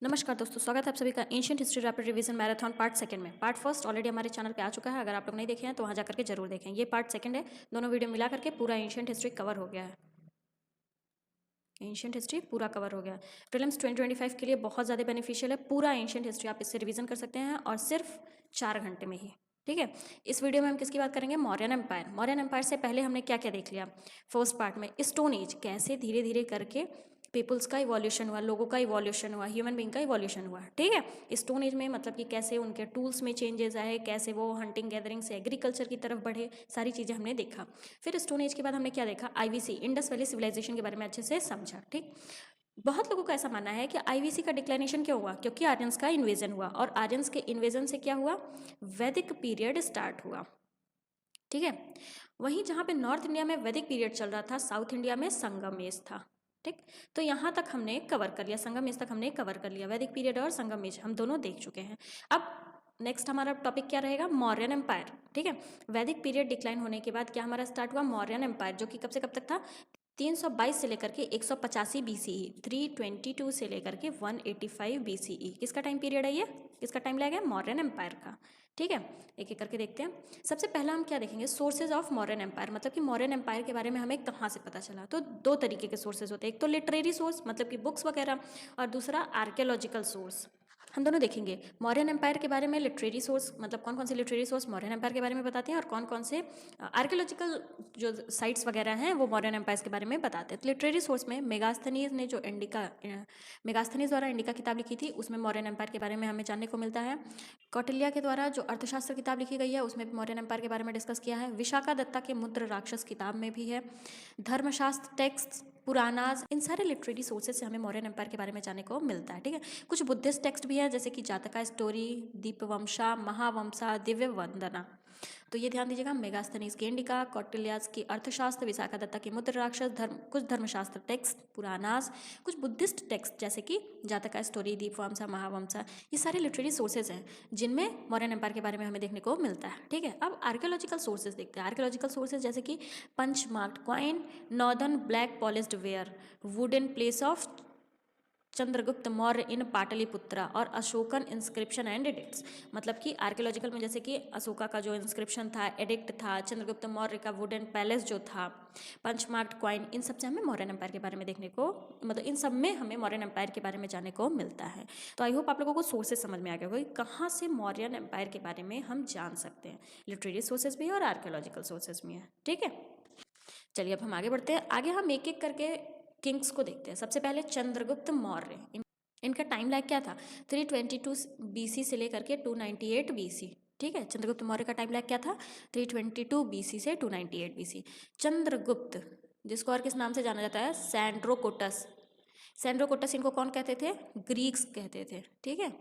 नमस्कार दोस्तों, स्वागत है आप सभी का ancient history rapid revision marathon part second में। पार्ट फर्स्ट ऑलरेडी हमारे चैनल पे आ चुका है। अगर आप लोग नहीं देखे हैं तो वहाँ जाकर के जरूर देखें। ये पार्ट सेकंड है, दोनों वीडियो मिला करके पूरा एंशिएंट हिस्ट्री कवर हो गया है। एंशिएंट हिस्ट्री पूरा कवर हो गया है। प्रीलिम्स 2025 के लिए बहुत ज़्यादा बेनिफिशियल है। पूरा एंशिएंट हिस्ट्री आप इससे रिवीजन कर सकते हैं और सिर्फ 4 घंटे में ही। ठीक है, इस वीडियो में हम किसकी बात करेंगे? मौर्यन एम्पायर। मौर्यन एम्पायर से पहले हमने क्या क्या देख लिया? फर्स्ट पार्ट में स्टोन एज, कैसे धीरे धीरे करके पीपल्स का इवोल्यूशन हुआ, लोगों का इवोल्यूशन हुआ, ह्यूमन बीइंग का इवोल्यूशन हुआ। ठीक है, स्टोन एज में मतलब कि कैसे उनके टूल्स में चेंजेस आए, कैसे वो हंटिंग गैदरिंग से एग्रीकल्चर की तरफ बढ़े, सारी चीज़ें हमने देखा। फिर स्टोन एज के बाद हमने क्या देखा? आईवीसी, इंडस वैली सिविलाइजेशन के बारे में अच्छे से समझा। ठीक, बहुत लोगों का ऐसा मानना है कि आईवीसी का डिक्लाइनेशन क्यों हुआ? क्योंकि आर्यंस का इन्वेजन हुआ, और आर्यंस के इन्वेजन से क्या हुआ? वैदिक पीरियड स्टार्ट हुआ। ठीक है, वहीं जहाँ पे नॉर्थ इंडिया में वैदिक पीरियड चल रहा था, साउथ इंडिया में संगम एज था। ठीक, तो यहाँ तक हमने कवर कर लिया, संगम एज तक हमने कवर कर लिया। वैदिक पीरियड और संगम एज हम दोनों देख चुके हैं। अब नेक्स्ट हमारा टॉपिक क्या रहेगा? मौर्यन एम्पायर। ठीक है, वैदिक पीरियड डिक्लाइन होने के बाद क्या हमारा स्टार्ट हुआ? मौर्यन एम्पायर, जो कि कब से कब तक था? 322 से लेकर के 185 बीसीई, 322 से लेकर के 185 बीसीई। किसका टाइम पीरियड है ये? किसका टाइम लगेगा? मौर्यन एम्पायर का। ठीक है, एक एक करके देखते हैं। सबसे पहला हम क्या देखेंगे? सोर्सेज ऑफ मौर्यन एम्पायर, मतलब कि मौर्यन एम्पायर के बारे में हमें कहाँ से पता चला। तो दो तरीके के सोर्सेज होते हैं, एक तो लिटरेरी सोर्स मतलब कि बुक्स वगैरह, और दूसरा आर्कियोलॉजिकल सोर्स। हम दोनों देखेंगे। मौर्यन एम्पायर के बारे में लिटरेरी सोर्स मतलब कौन कौन से लिटरेरी सोर्स मौर्यन एम्पायर के बारे में बताते हैं, और कौन कौन से आर्कियोलॉजिकल जो साइट्स वगैरह हैं वो मौर्यन एम्पायर के बारे में बताते हैं। तो लिटरेरी सोर्स में मेगास्थनीज ने जो मेगास्थनीज द्वारा इंडिका किताब लिखी थी, उसमें मौर्यन एम्पायर के बारे में हमें जानने को मिलता है। कौटिल्य के द्वारा जो अर्थशास्त्र किताब लिखी गई है, उसमें भी मौर्यन एम्पायर के बारे में डिस्कस किया है। विशाखा दत्ता के मुद्र राक्षस किताब में भी है। धर्मशास्त्र टेक्स्ट, पुरानाज, इन सारे लिटरेरी सोर्सेज से हमें मौर्यन एम्पायर के बारे में जानने को मिलता है। ठीक है, कुछ बुद्धिस्ट टेक्स्ट भी है, जैसे कि जातका स्टोरी, दीपवंशा, महावंशा, दिव्य वंदना। तो ये ध्यान दीजिएगा। मेगास्थनीज की इंडिका, कौटिल्यास की अर्थशास्त्र, विशाखा दत्ता की मुद्र राक्षस, कुछ धर्मशास्त्र टेक्स्ट, पुरानास, कुछ बुद्धिस्ट टेक्स्ट जैसे कि जातका स्टोरी, दीपवंशा, महावंशा, ये सारे लिटरेरी सोर्सेज हैं जिनमें मौर्यन एम्पायर के बारे में हमें देखने को मिलता है। ठीक है, अब आर्कियोलॉजिकल सोर्सेज देखते हैं। आर्कियोलॉजिकल सोर्सेज जैसे कि punch marked coin, northern black polished ware, wooden place of Chandragupta Maurya in Pataliputra, और अशोकन इंस्क्रिप्शन एंड एडिक्ट्स। मतलब कि आर्कियोलॉजिकल में जैसे कि अशोका का जो इंस्क्रिप्शन था, एडिक्ट था, चंद्रगुप्त मौर्य का वुडन पैलेस जो था, पंचमार्क्ड क्वाइन, इन सब से हमें मौर्यन एम्पायर के बारे में देखने को, मतलब इन सब में हमें मौर्यन एम्पायर के बारे में जानने को मिलता है। तो आई होप आप लोगों को सोर्सेज समझ में आ गया होगा कि कहाँ से मौर्यन एम्पायर के बारे में हम जान सकते हैं। लिटरेरी सोर्सेज भी है और आर्कियोलॉजिकल सोर्सेज भी हैं। ठीक है, चलिए अब हम आगे बढ़ते हैं। आगे हम एक एक करके किंग्स को देखते हैं। सबसे पहले चंद्रगुप्त मौर्य, इनका टाइम लाइक क्या था? 322 बीसी से लेकर के 298 बीसी। ठीक है, चंद्रगुप्त मौर्य का टाइम लाइक क्या था? 322 बीसी से 298 बीसी। चंद्रगुप्त, जिसको और किस नाम से जाना जाता है? सैंड्रोकोटस। सैंड्रोकोटस इनको कौन कहते थे? ग्रीक्स कहते थे। ठीक है,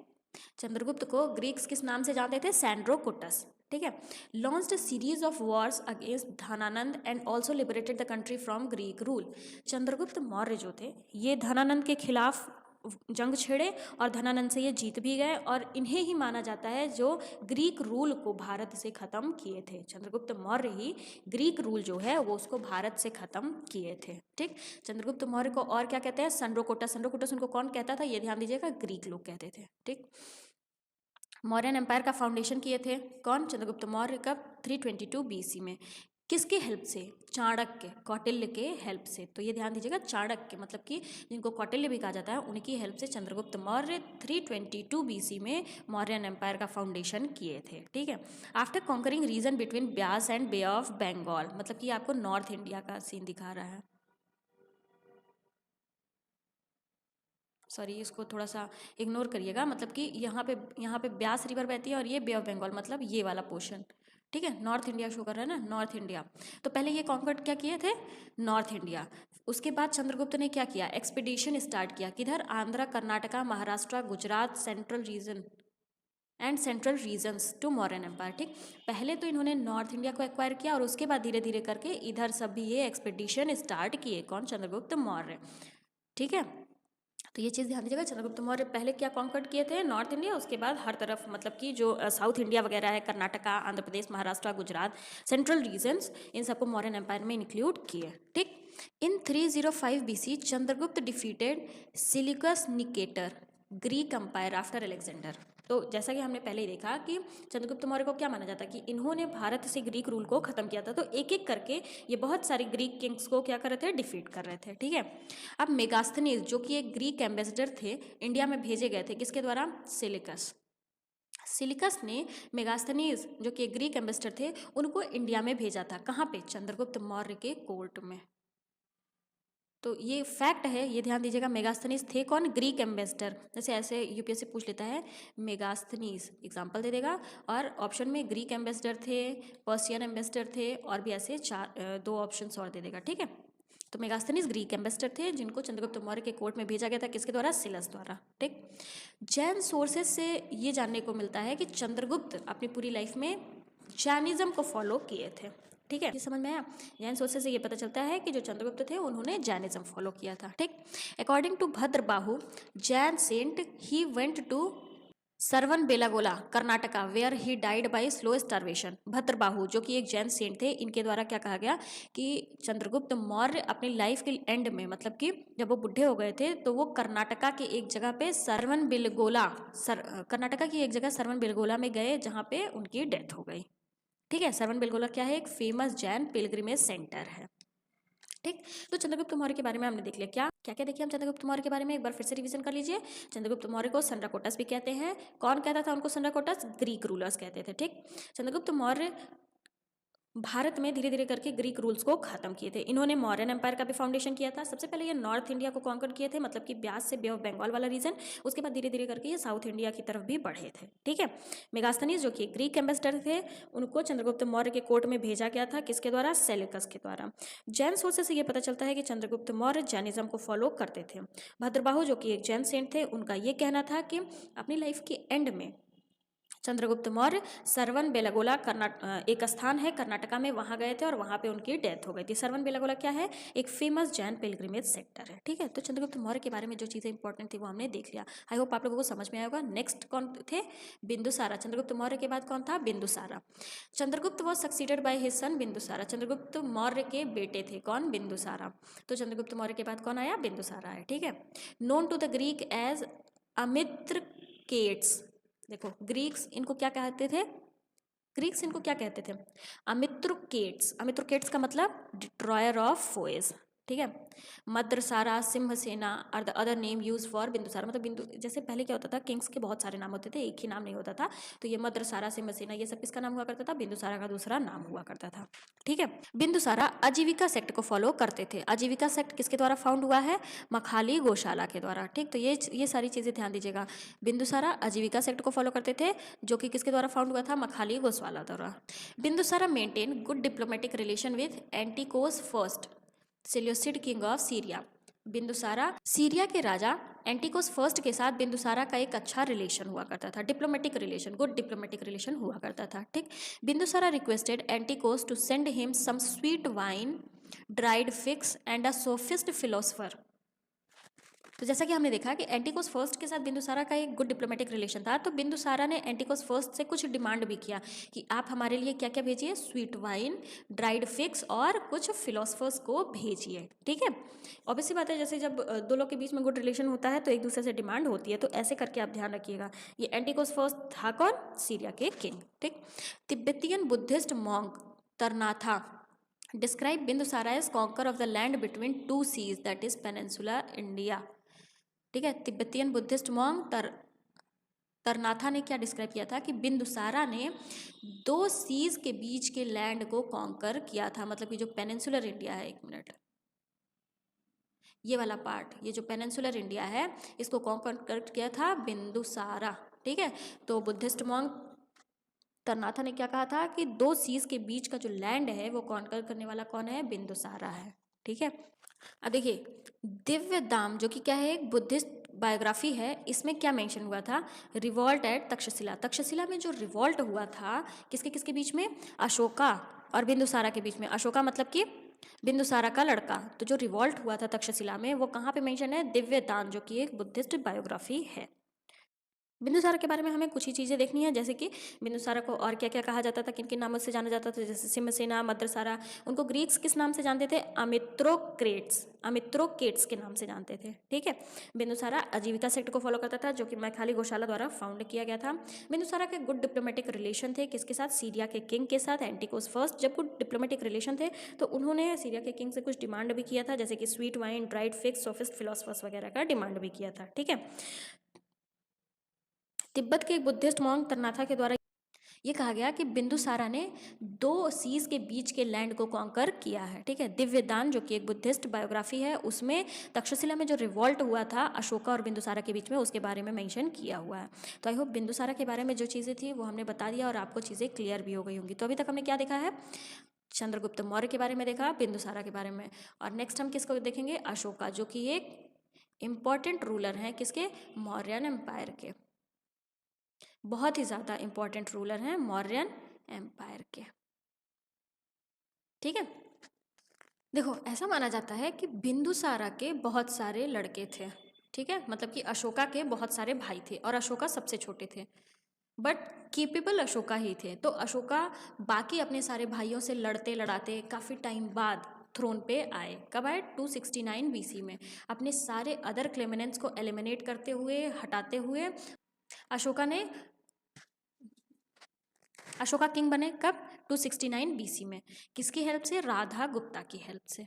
चंद्रगुप्त को ग्रीक्स किस नाम से जानते थे? सैंड्रोकोटस। ठीक है, launched a series of Wars against Dhanananda and also liberated the country from Greek rule. Chandragupta Maurya जो थे, ये धनानंद के खिलाफ जंग छेड़े और धनानंद से ये जीत भी गए, और इन्हें ही माना जाता है जो ग्रीक रूल को भारत से ख़त्म किए थे। चंद्रगुप्त मौर्य ही ग्रीक रूल जो है वो उसको भारत से ख़त्म किए थे। ठीक, चंद्रगुप्त मौर्य को और क्या कहते हैं? सैंड्रोकोटस। सैंड्रोकोटस उनको कौन कहता था? ये ध्यान दीजिएगा, ग्रीक लोग कहते थे। ठीक, मौर्यन एम्पायर का फाउंडेशन किए थे कौन? चंद्रगुप्त मौर्य कब? 322 बीसी में। किसके हेल्प से? चाणक्य, कौटिल्य के हेल्प से। तो ये ध्यान दीजिएगा, चाणक्य मतलब कि जिनको कौटिल्य भी कहा जाता है, उनकी हेल्प से चंद्रगुप्त मौर्य 322 बीसी में मौर्यन एम्पायर का फाउंडेशन किए थे। ठीक है, after conquering region between Beas and Bay of Bengal, मतलब कि आपको नॉर्थ इंडिया का सीन दिखा रहा है। सॉरी, इसको थोड़ा सा इग्नोर करिएगा। मतलब कि यहाँ पे ब्यास रिवर बहती है और ये बे ऑफ बंगाल, मतलब ये वाला पोर्शन। ठीक है, नॉर्थ इंडिया शो कर रहा है ना, नॉर्थ इंडिया। तो पहले ये कॉन्कर्ट क्या किए थे? North India. उसके बाद चंद्रगुप्त ने क्या किया? एक्सपीडिशन स्टार्ट किया। किधर? Andhra, Karnataka, Maharashtra, Gujarat, central region and central regions to Mauryan empire. ठीक, पहले तो इन्होंने नॉर्थ इंडिया को एक्वायर किया, और उसके बाद धीरे धीरे करके इधर सब भी ये एक्सपीडिशन स्टार्ट किए। कौन? चंद्रगुप्त मौर्य। ठीक है, तो ये चीज़ ध्यान दीजिएगा। चंद्रगुप्त मौर्य पहले क्या कॉन्कर्ट किए थे? North India. उसके बाद हर तरफ, मतलब कि जो साउथ इंडिया वगैरह है, कर्नाटका, आंध्र प्रदेश, महाराष्ट्र, गुजरात, सेंट्रल रीजन्स, इन सबको मौर्यन एम्पायर में इंक्लूड किए। ठीक, in 305 BC Chandragupta defeated Seleucus Nicator. Greek empire after Alexander. तो जैसा कि हमने पहले ही देखा कि चंद्रगुप्त मौर्य को क्या माना जाता है कि इन्होंने भारत से ग्रीक रूल को खत्म किया था। तो एक एक करके ये बहुत सारे ग्रीक किंग्स को क्या कर रहे थे, डिफीट कर रहे थे। ठीक है, अब मेगास्थनीज जो कि एक ग्रीक एम्बेसडर थे, इंडिया में भेजे गए थे किसके द्वारा, सिलिकस। सिलिकस ने मेगास्थनीज जो कि ग्रीक एम्बेसडर थे उनको इंडिया में भेजा था। कहाँ पे, चंद्रगुप्त मौर्य के कोर्ट में। तो ये फैक्ट है, ये ध्यान दीजिएगा। मेगास्थनीज थे कौन, ग्रीक एम्बेसडर। जैसे ऐसे यूपीएससी पूछ लेता है मेगास्थनीज, एग्जाम्पल दे देगा, और ऑप्शन में ग्रीक एम्बेसडर थे, पर्शियन एम्बेसडर थे, और भी ऐसे दो ऑप्शंस और दे देगा। ठीक है, तो मेगास्थनीज ग्रीक एम्बेसडर थे जिनको चंद्रगुप्त मौर्य के कोर्ट में भेजा गया था, किसके द्वारा, सिलस द्वारा। ठीक, जैन सोर्सेज से ये जानने को मिलता है कि चंद्रगुप्त अपनी पूरी लाइफ में जैनिज्म को फॉलो किए थे। ठीक है, ये समझ में आया। जैन सोर्सेज से ये पता चलता है कि जो चंद्रगुप्त थे उन्होंने जैनिज्म फॉलो किया था। ठीक, according to Bhadrabahu Jain saint he went to Shravana Belagola Karnataka where he died by slow starvation. Bhadrabahu जो कि एक जैन सेंट थे, इनके द्वारा क्या कहा गया कि चंद्रगुप्त मौर्य अपनी लाइफ के एंड में, मतलब कि जब वो बुढ़े हो गए थे, तो वो कर्नाटका के एक जगह पे सरवन बेलगोला कर्नाटका की एक जगह सरवन बेलगोला में गए जहाँ पे उनकी डेथ हो गई। ठीक है, सरवन बेलगोला क्या है, एक फेमस जैन पिलग्रिमेज सेंटर है। ठीक, तो चंद्रगुप्त मौर्य के बारे में हमने देख लिया। क्या क्या क्या देखिए हम चंद्रगुप्त मौर्य के बारे में, एक बार फिर से रिवीजन कर लीजिए। चंद्रगुप्त मौर्य को संड्राकोटस भी कहते हैं। कौन कहता था उनको संड्राकोटस, ग्रीक रूलर्स कहते थे। ठीक, चंद्रगुप्त मौर्य भारत में धीरे धीरे करके ग्रीक रूल्स को खत्म किए थे। इन्होंने मौर्यन एम्पायर का भी फाउंडेशन किया था। सबसे पहले ये नॉर्थ इंडिया को कॉन्कर किए थे, मतलब कि ब्यास से बे ऑफ बंगाल वाला रीजन। उसके बाद धीरे धीरे करके ये साउथ इंडिया की तरफ भी बढ़े थे। ठीक है, मेगास्थनीज जो कि ग्रीक एम्बेसडर थे, उनको चंद्रगुप्त मौर्य के कोर्ट में भेजा गया था, किसके द्वारा, सेल्यूकस के द्वारा। जैन सोर्सेस से ये पता चलता है कि चंद्रगुप्त मौर्य जैनिज्म को फॉलो करते थे। भद्रबाहु जो कि एक जैन सेंट थे, उनका ये कहना था कि अपनी लाइफ के एंड में चंद्रगुप्त मौर्य सरवन बेलागोला एक स्थान है कर्नाटका में, वहां गए थे और वहां पे उनकी डेथ हो गई थी। सरवन बेलागोला क्या है, एक फेमस जैन पिलग्रिमेज सेक्टर है। ठीक है, तो चंद्रगुप्त मौर्य के बारे में जो चीज़ें इंपॉर्टेंट थी वो हमने देख लिया। आई होप आप लोगों को समझ में आया होगा। नेक्स्ट कौन थे, बिंदुसारा। चंद्रगुप्त मौर्य के बाद कौन था, Bindusara. Chandragupta was succeeded by his son Bindusara. Chandragupta Maurya के बेटे थे कौन, बिंदुसारा। तो चंद्रगुप्त मौर्य के बाद कौन आया, बिंदुसारा है। ठीक है, known to the Greek as Amitrochates. देखो ग्रीक्स इनको क्या कहते थे, ग्रीक्स इनको क्या कहते थे, अमित्रुकेट्स। अमित्रुकेट्स का मतलब डिस्ट्रॉयर ऑफ फोएज। ठीक है, Madrasara, Simhasena are the other name use for Bindusara. मतलब बिंदु, जैसे पहले क्या होता था, किंग्स के बहुत सारे नाम होते थे, एक ही नाम नहीं होता था। तो ये मद्रसारा, सिंहसेना, ये सब किसका नाम हुआ करता था, बिंदुसारा का दूसरा नाम हुआ करता था। ठीक है, बिंदुसारा आजीविका सेक्ट को फॉलो करते थे। आजीविका सेक्ट किसके द्वारा फाउंड हुआ है, मखाली गोशाला के द्वारा। ठीक, तो ये सारी चीज़ें ध्यान दीजिएगा। बिंदुसारा आजीविका सेक्ट को फॉलो करते थे, जो कि किसके द्वारा फाउंड हुआ था, मखाली गोशाला द्वारा। Bindusara maintain good diplomatic relation with Antiochus first, Seleucid king of Syria. Bindusara Syria के राजा एंटिकोस फर्स्ट के साथ बिंदुसारा का एक अच्छा रिलेशन हुआ करता था, diplomatic relation, good diplomatic relation हुआ करता था। ठीक, Bindusara requested Antiochus to send him some sweet wine, dried figs and a sophist philosopher. तो जैसा कि हमने देखा कि एंटिकोस फर्स्ट के साथ बिंदुसारा का एक गुड डिप्लोमेटिक रिलेशन था, तो बिंदुसारा ने एंटिकोस फर्स्ट से कुछ डिमांड भी किया कि आप हमारे लिए क्या क्या भेजिए, स्वीट वाइन, ड्राइड फिक्स और कुछ फिलोसफर्स को भेजिए। ठीक है, ऑब्वियसली बात है, जैसे जब दो लोग के बीच में गुड रिलेशन होता है तो एक दूसरे से डिमांड होती है, तो ऐसे करके आप ध्यान रखिएगा। ये एंटिकोस फर्स्ट था कौन, सीरिया के किंग। ठीक, Tibetan Buddhist monk Taranatha describe Bindusara as conqueror of the land between two seas, that is peninsula India. ठीक है, तिब्बतियन बुद्धिस्ट मॉन्क तरनाथा ने क्या डिस्क्राइब किया था कि बिंदुसारा ने दो सीज के बीच के लैंड को कॉन्कर किया था। मतलब कि जो पेनिनसुलर इंडिया है, एक मिनट, ये वाला पार्ट, ये जो पेनिनसुलर इंडिया है, इसको कॉन्कर किया था बिंदुसारा। ठीक है, तो बुद्धिस्ट मॉन्क तरनाथा ने क्या कहा था कि दो सीज के बीच का जो लैंड है वो कॉन्कर करने वाला कौन है, बिंदुसारा है। ठीक है, अब देखिए दिव्य दाम जो कि क्या है, एक बुद्धिस्ट बायोग्राफी है, इसमें क्या मेंशन हुआ था, रिवॉल्ट एट तक्षशिला। तक्षशिला में जो रिवॉल्ट हुआ था, किसके किसके बीच में, अशोका और बिंदुसारा के बीच में। अशोका मतलब कि बिंदुसारा का लड़का। तो जो रिवॉल्ट हुआ था तक्षशिला में, वो कहाँ पे मेंशन है, दिव्य दान, जो कि एक बुद्धिस्ट बायोग्राफी है। बिंदुसारा के बारे में हमें कुछ ही चीज़ें देखनी है, जैसे कि बिंदुसारा को और क्या क्या कहा जाता था, किन किन नामों से जाना जाता था, जैसे सिमसेना, मद्रसारा। उनको ग्रीक्स किस नाम से जानते थे? अमित्रोकेट्स के नाम से जानते थे। ठीक है। बिंदुसारा आजीविका सेक्ट को फॉलो करता था, जो कि मैखाली गोशाला द्वारा फाउंड किया गया था। बिंदुसारा के गुड डिप्लोमेटिक रिलेशन थे किसके साथ? सीरिया के किंग के साथ, एंटिकोस फर्स्ट। जब गुड डिप्लोमेटिक रिलेशन थे तो उन्होंने सीरिया के किंग से कुछ डिमांड भी किया था, जैसे कि sweet wine, dried fix, sophist philosophers वगैरह का डिमांड भी किया था। ठीक है। तिब्बत के एक बुद्धिस्ट मॉन्क तरनाथा के द्वारा ये कहा गया कि बिंदुसारा ने 2 सीज के बीच के लैंड को कॉन्कर किया है। ठीक है। दिव्य दान, जो कि एक बुद्धिस्ट बायोग्राफी है, उसमें तक्षशिला में जो रिवॉल्ट हुआ था अशोका और बिंदुसारा के बीच में, उसके बारे में मेंशन किया हुआ है। तो आई होप बिंदुसारा के बारे में जो चीज़ें थी वो हमने बता दिया और आपको चीज़ें क्लियर भी हो गई होंगी। तो अभी तक हमने क्या देखा है? चंद्रगुप्त मौर्य के बारे में देखा, बिंदुसारा के बारे में, और नेक्स्ट हम किसको देखेंगे? अशोका, जो कि एक इंपॉर्टेंट रूलर हैं किसके? मौर्यन एम्पायर के। बहुत ही ज़्यादा इंपॉर्टेंट रूलर हैं मौर्यन एम्पायर के। ठीक है। देखो, ऐसा माना जाता है कि बिंदुसारा के बहुत सारे लड़के थे। ठीक है। मतलब कि अशोका के बहुत सारे भाई थे और अशोका सबसे छोटे थे, बट केपेबल अशोका ही थे। तो अशोका बाकी अपने सारे भाइयों से लड़ते लड़ाते काफ़ी टाइम बाद थ्रोन पे आए। कब आए? 269 बीसी में। अपने सारे अदर क्लेमेनेंट्स को एलिमिनेट करते हुए, हटाते हुए अशोका ने अशोका किंग बने। कब? 269 बीसी में। किसकी हेल्प से? राधा गुप्ता की हेल्प से।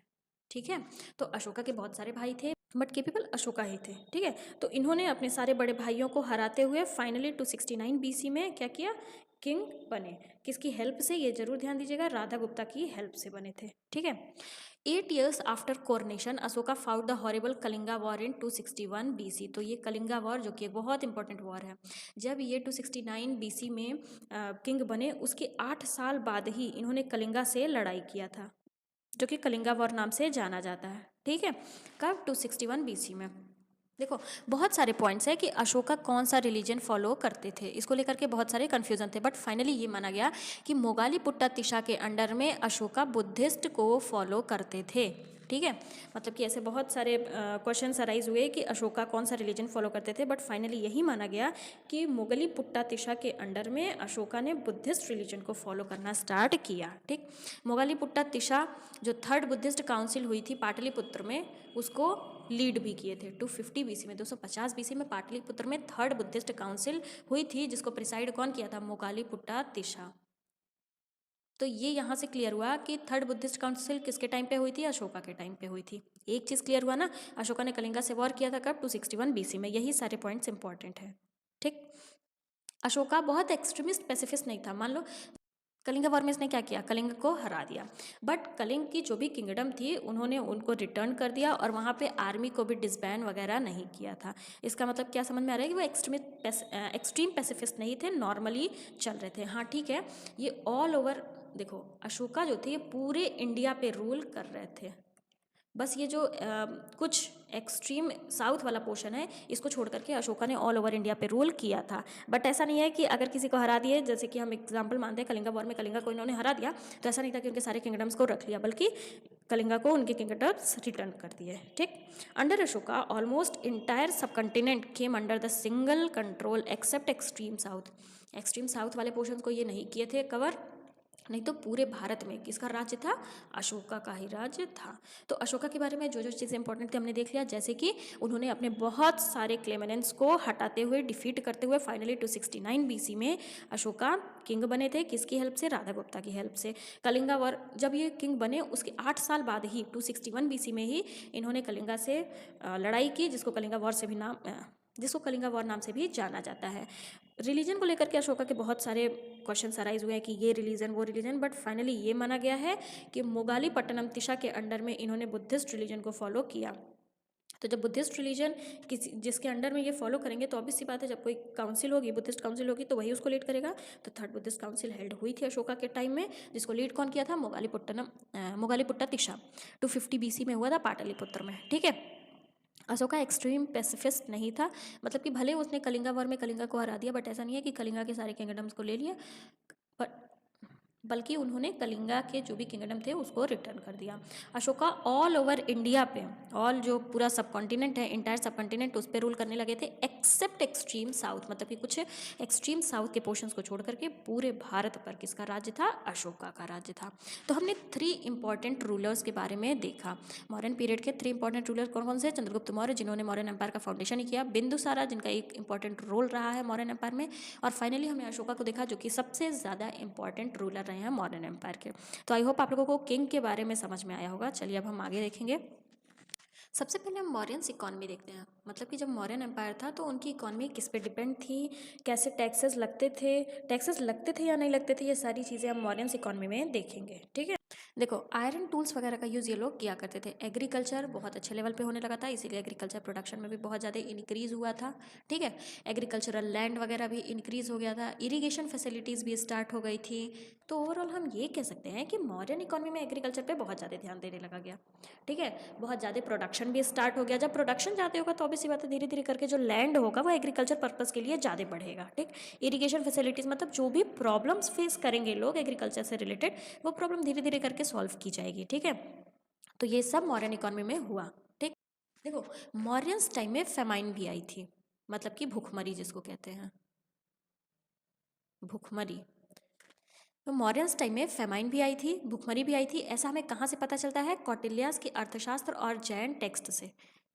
ठीक है। तो अशोका के बहुत सारे भाई थे, बट केपेबल अशोका ही थे। ठीक है। तो इन्होंने अपने सारे बड़े भाइयों को हराते हुए फाइनली 269 बीसी में क्या किया? किंग बने। किसकी हेल्प से? ये जरूर ध्यान दीजिएगा, राधा गुप्ता की हेल्प से बने थे। ठीक है। 8 years after coronation Ashoka fought the horrible Kalinga war in 261 BC. तो ये कलिंगा वॉर, जो कि एक बहुत इंपॉर्टेंट वॉर है, जब ये 269 बीसी में किंग बने, उसके 8 साल बाद ही इन्होंने कलिंगा से लड़ाई किया था, जो कि कलिंगा वॉर नाम से जाना जाता है। ठीक है। कब? 261 बीसी में। देखो, बहुत सारे पॉइंट्स है कि अशोका कौन सा रिलीजन फॉलो करते थे, इसको लेकर के बहुत सारे कन्फ्यूजन थे, बट फाइनली ये माना गया कि मोगालीपुट्टा तिशा के अंडर में अशोका बुद्धिस्ट को फॉलो करते थे। ठीक है। मतलब कि ऐसे बहुत सारे क्वेश्चन अराइज हुए कि अशोका कौन सा रिलीजन फॉलो करते थे, बट फाइनली यही माना गया कि मोगलीपुट्टा तिशा के अंडर में अशोका ने बुद्धिस्ट रिलीजन को फॉलो करना स्टार्ट किया। ठीक। मोगलीपुट्टा तिशा जो 3rd बुद्धिस्ट काउंसिल हुई थी पाटलिपुत्र में, उसको लीड भी किए थे। 250 बीसी में, 250 बीसी में पाटलिपुत्र में 3rd बुद्धिस्ट काउंसिल हुई थी, जिसको प्रिसाइड कौन किया था? मोगालीपुट्टा तिशा। तो ये यहाँ से क्लियर हुआ कि 3rd बुद्धिस्ट काउंसिल किसके टाइम पे हुई थी? अशोका के टाइम पे हुई थी। एक चीज़ क्लियर हुआ ना, अशोका ने कलिंगा से वॉर किया था कब? 261 बीसी में। यही सारे पॉइंट्स इंपॉर्टेंट है। ठीक। अशोका बहुत एक्सट्रीमिस्ट पैसिफिस्ट नहीं था। मान लो कलिंगा वॉर में इसने क्या किया? कलिंग को हरा दिया, बट कलिंग की जो भी किंगडम थी उन्होंने उनको रिटर्न कर दिया और वहाँ पे आर्मी को भी डिसबैन वगैरह नहीं किया था। इसका मतलब क्या समझ में आ रहा है कि वो एक्सट्रीम पैसिफिस्ट नहीं थे, नॉर्मली चल रहे थे। हाँ ठीक है। ये ऑल ओवर, देखो अशोका जो थे ये पूरे इंडिया पे रूल कर रहे थे, बस ये जो कुछ एक्सट्रीम साउथ वाला पोर्शन है इसको छोड़ करके अशोका ने ऑल ओवर इंडिया पे रूल किया था। बट ऐसा नहीं है कि अगर किसी को हरा दिए, जैसे कि हम एग्जांपल मानते हैं कलिंगा वॉर में कलिंगा को इन्होंने हरा दिया, तो ऐसा नहीं था कि उनके सारे किंगडम्स को रख लिया, बल्कि कलिंगा को उनके किंगडम्स रिटर्न कर दिए। ठीक। Under Ashoka almost entire subcontinent came under the single control except extreme south. Extreme south वाले पोर्शन को ये नहीं किए थे कवर, नहीं तो पूरे भारत में किसका राज्य था? अशोका का ही राज्य था। तो अशोका के बारे में जो जो चीज़ें इंपॉर्टेंट थी हमने देख लिया, जैसे कि उन्होंने अपने बहुत सारे क्लेमेनेंट्स को हटाते हुए, डिफीट करते हुए फाइनली 269 बीसी में अशोका किंग बने थे। किसकी हेल्प से? राधा गुप्ता की हेल्प से। कलिंगा वॉर जब ये किंग बने उसके 8 साल बाद ही 261 बीसी में ही इन्होंने कलिंगा से लड़ाई की, जिसको कलिंगा वॉर नाम से भी जाना जाता है। रिलीजन को लेकर के अशोका के बहुत सारे क्वेश्चन अराइज हुए हैं कि ये रिलीजन वो रिलीजन, बट फाइनली ये माना गया है कि मोगालीपट्टनम तिशा के अंडर में इन्होंने बुद्धिस्ट रिलीजन को फॉलो किया। तो जब बुद्धिस्ट रिलीजन किसी जिसके अंडर में ये फॉलो करेंगे तो ऑब्वियस सी बात है, जब कोई काउंसिल होगी, बुद्धिस्ट काउंसिल होगी, तो वही उसको लीड करेगा। तो 3rd बुद्धिस्ट काउंसिल हेल्ड हुई थी अशोका के टाइम में, जिसको लीड कौन किया था? मोगालीपुट्टा तिशा। 250 बीसी में हुआ था पाटलिपुत्र में। ठीक है। अशोका एक्सट्रीम पैसिफिस्ट नहीं था, मतलब कि भले उसने कलिंगा वॉर में कलिंगा को हरा दिया, बट ऐसा नहीं है कि कलिंगा के सारे किंगडम्स को ले लिया, बट बल्कि उन्होंने कलिंगा के जो भी किंगडम थे उसको रिटर्न कर दिया। अशोका ऑल ओवर इंडिया पे, ऑल जो पूरा सब कॉन्टिनेंट है, इंटायर सब कॉन्टिनेंट, उस पर रूल करने लगे थे एक्सेप्ट एक्सट्रीम साउथ, मतलब कि कुछ एक्सट्रीम साउथ के पोर्शंस को छोड़ करके पूरे भारत पर किसका राज्य था? अशोका का राज्य था। तो हमने 3 इंपॉर्टेंट रूलर्स के बारे में देखा। मॉडर्न पीरियड के 3 इंपॉर्टेंट रूलर कौन कौन से? चंद्रगुप्त मौर्य, जिन्होंने मॉडर्न एम्पायर का फाउंडेशन ही किया, बिंदुसारा, जिनका एक इंपॉर्टेंट रोल रहा है मॉडर्न एम्पायर में, और फाइनली हमने अशोका को देखा, जो कि सबसे ज़्यादा इंपॉर्टेंट रूलर रहे हैं मॉडर्न एम्पायर के। तो आई होप आप लोगों को किंग के बारे में समझ में आया होगा। चलिए अब हम आगे देखेंगे। सबसे पहले हम मौर्यंस इकॉनमी देखते हैं। मतलब कि जब मौर्यन एम्पायर था तो उनकी इकॉनमी किस पे डिपेंड थी, कैसे टैक्सेस लगते थे या नहीं लगते थे, ये सारी चीज़ें हम मौर्यंस इकॉनमी में देखेंगे। ठीक है, देखो आयरन टूल्स वगैरह का यूज़ ये लोग किया करते थे। एग्रीकल्चर बहुत अच्छे लेवल पे होने लगा था, इसीलिए एग्रीकल्चर प्रोडक्शन में भी बहुत ज़्यादा इंक्रीज़ हुआ था। ठीक है, एग्रीकल्चरल लैंड वगैरह भी इंक्रीज़ हो गया था, इरीगेशन फैसिलिटीज़ भी स्टार्ट हो गई थी। तो ओवरऑल हम ये कह सकते हैं कि मॉडर्न इकॉनमी में एग्रीकल्चर पे बहुत ज़्यादा ध्यान देने लगा गया। ठीक है, बहुत ज़्यादा प्रोडक्शन भी स्टार्ट हो गया। जब प्रोडक्शन ज़्यादा होगा तो ऑब्वियस सी बात है, धीरे धीरे करके जो लैंड होगा वो एग्रीकल्चर पर्पज़ के लिए ज़्यादा बढ़ेगा। ठीक, इरीगेशन फैसिलिटीज़, मतलब जो भी प्रॉब्लम्स फेस करेंगे लोग एग्रीकल्चर से रिलेटेड, वो प्रॉब्लम धीरे धीरे करके सॉल्व की जाएगी। ठीक है, तो ये सब मॉडर्न इकॉनमी में हुआ। ठीक, देखो मौर्यंस टाइम में फेमाइन भी आई थी, मतलब कि भूखमरी जिसको कहते हैं, भूखमरी। तो मौर्यंस टाइम में फेमाइन भी आई थी, भूखमरी भी आई थी। ऐसा हमें कहाँ से पता चलता है? कौटिल्यास के अर्थशास्त्र और जैन टेक्स्ट से।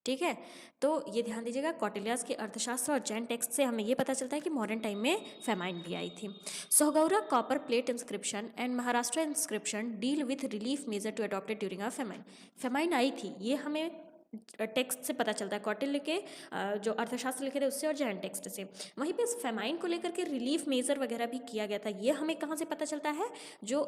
ठीक है, तो ये ध्यान दीजिएगा, कौटिल्यास के अर्थशास्त्र और जैन टेक्स्ट से हमें ये पता चलता है कि मॉडर्न टाइम में फेमाइन भी आई थी। Sohgaura copper plate inscription and Maharashtra inscription deal with relief measure to adopted during a famine. Famine आई थी, ये हमें टेक्स्ट से पता चलता है, कौटिल्य के जो अर्थशास्त्र लिखे थे उससे और जैन टेक्स्ट से। वहीं पे इस फेमाइन को लेकर के रिलीफ मेजर वगैरह भी किया गया था। ये हमें कहाँ से पता चलता है? जो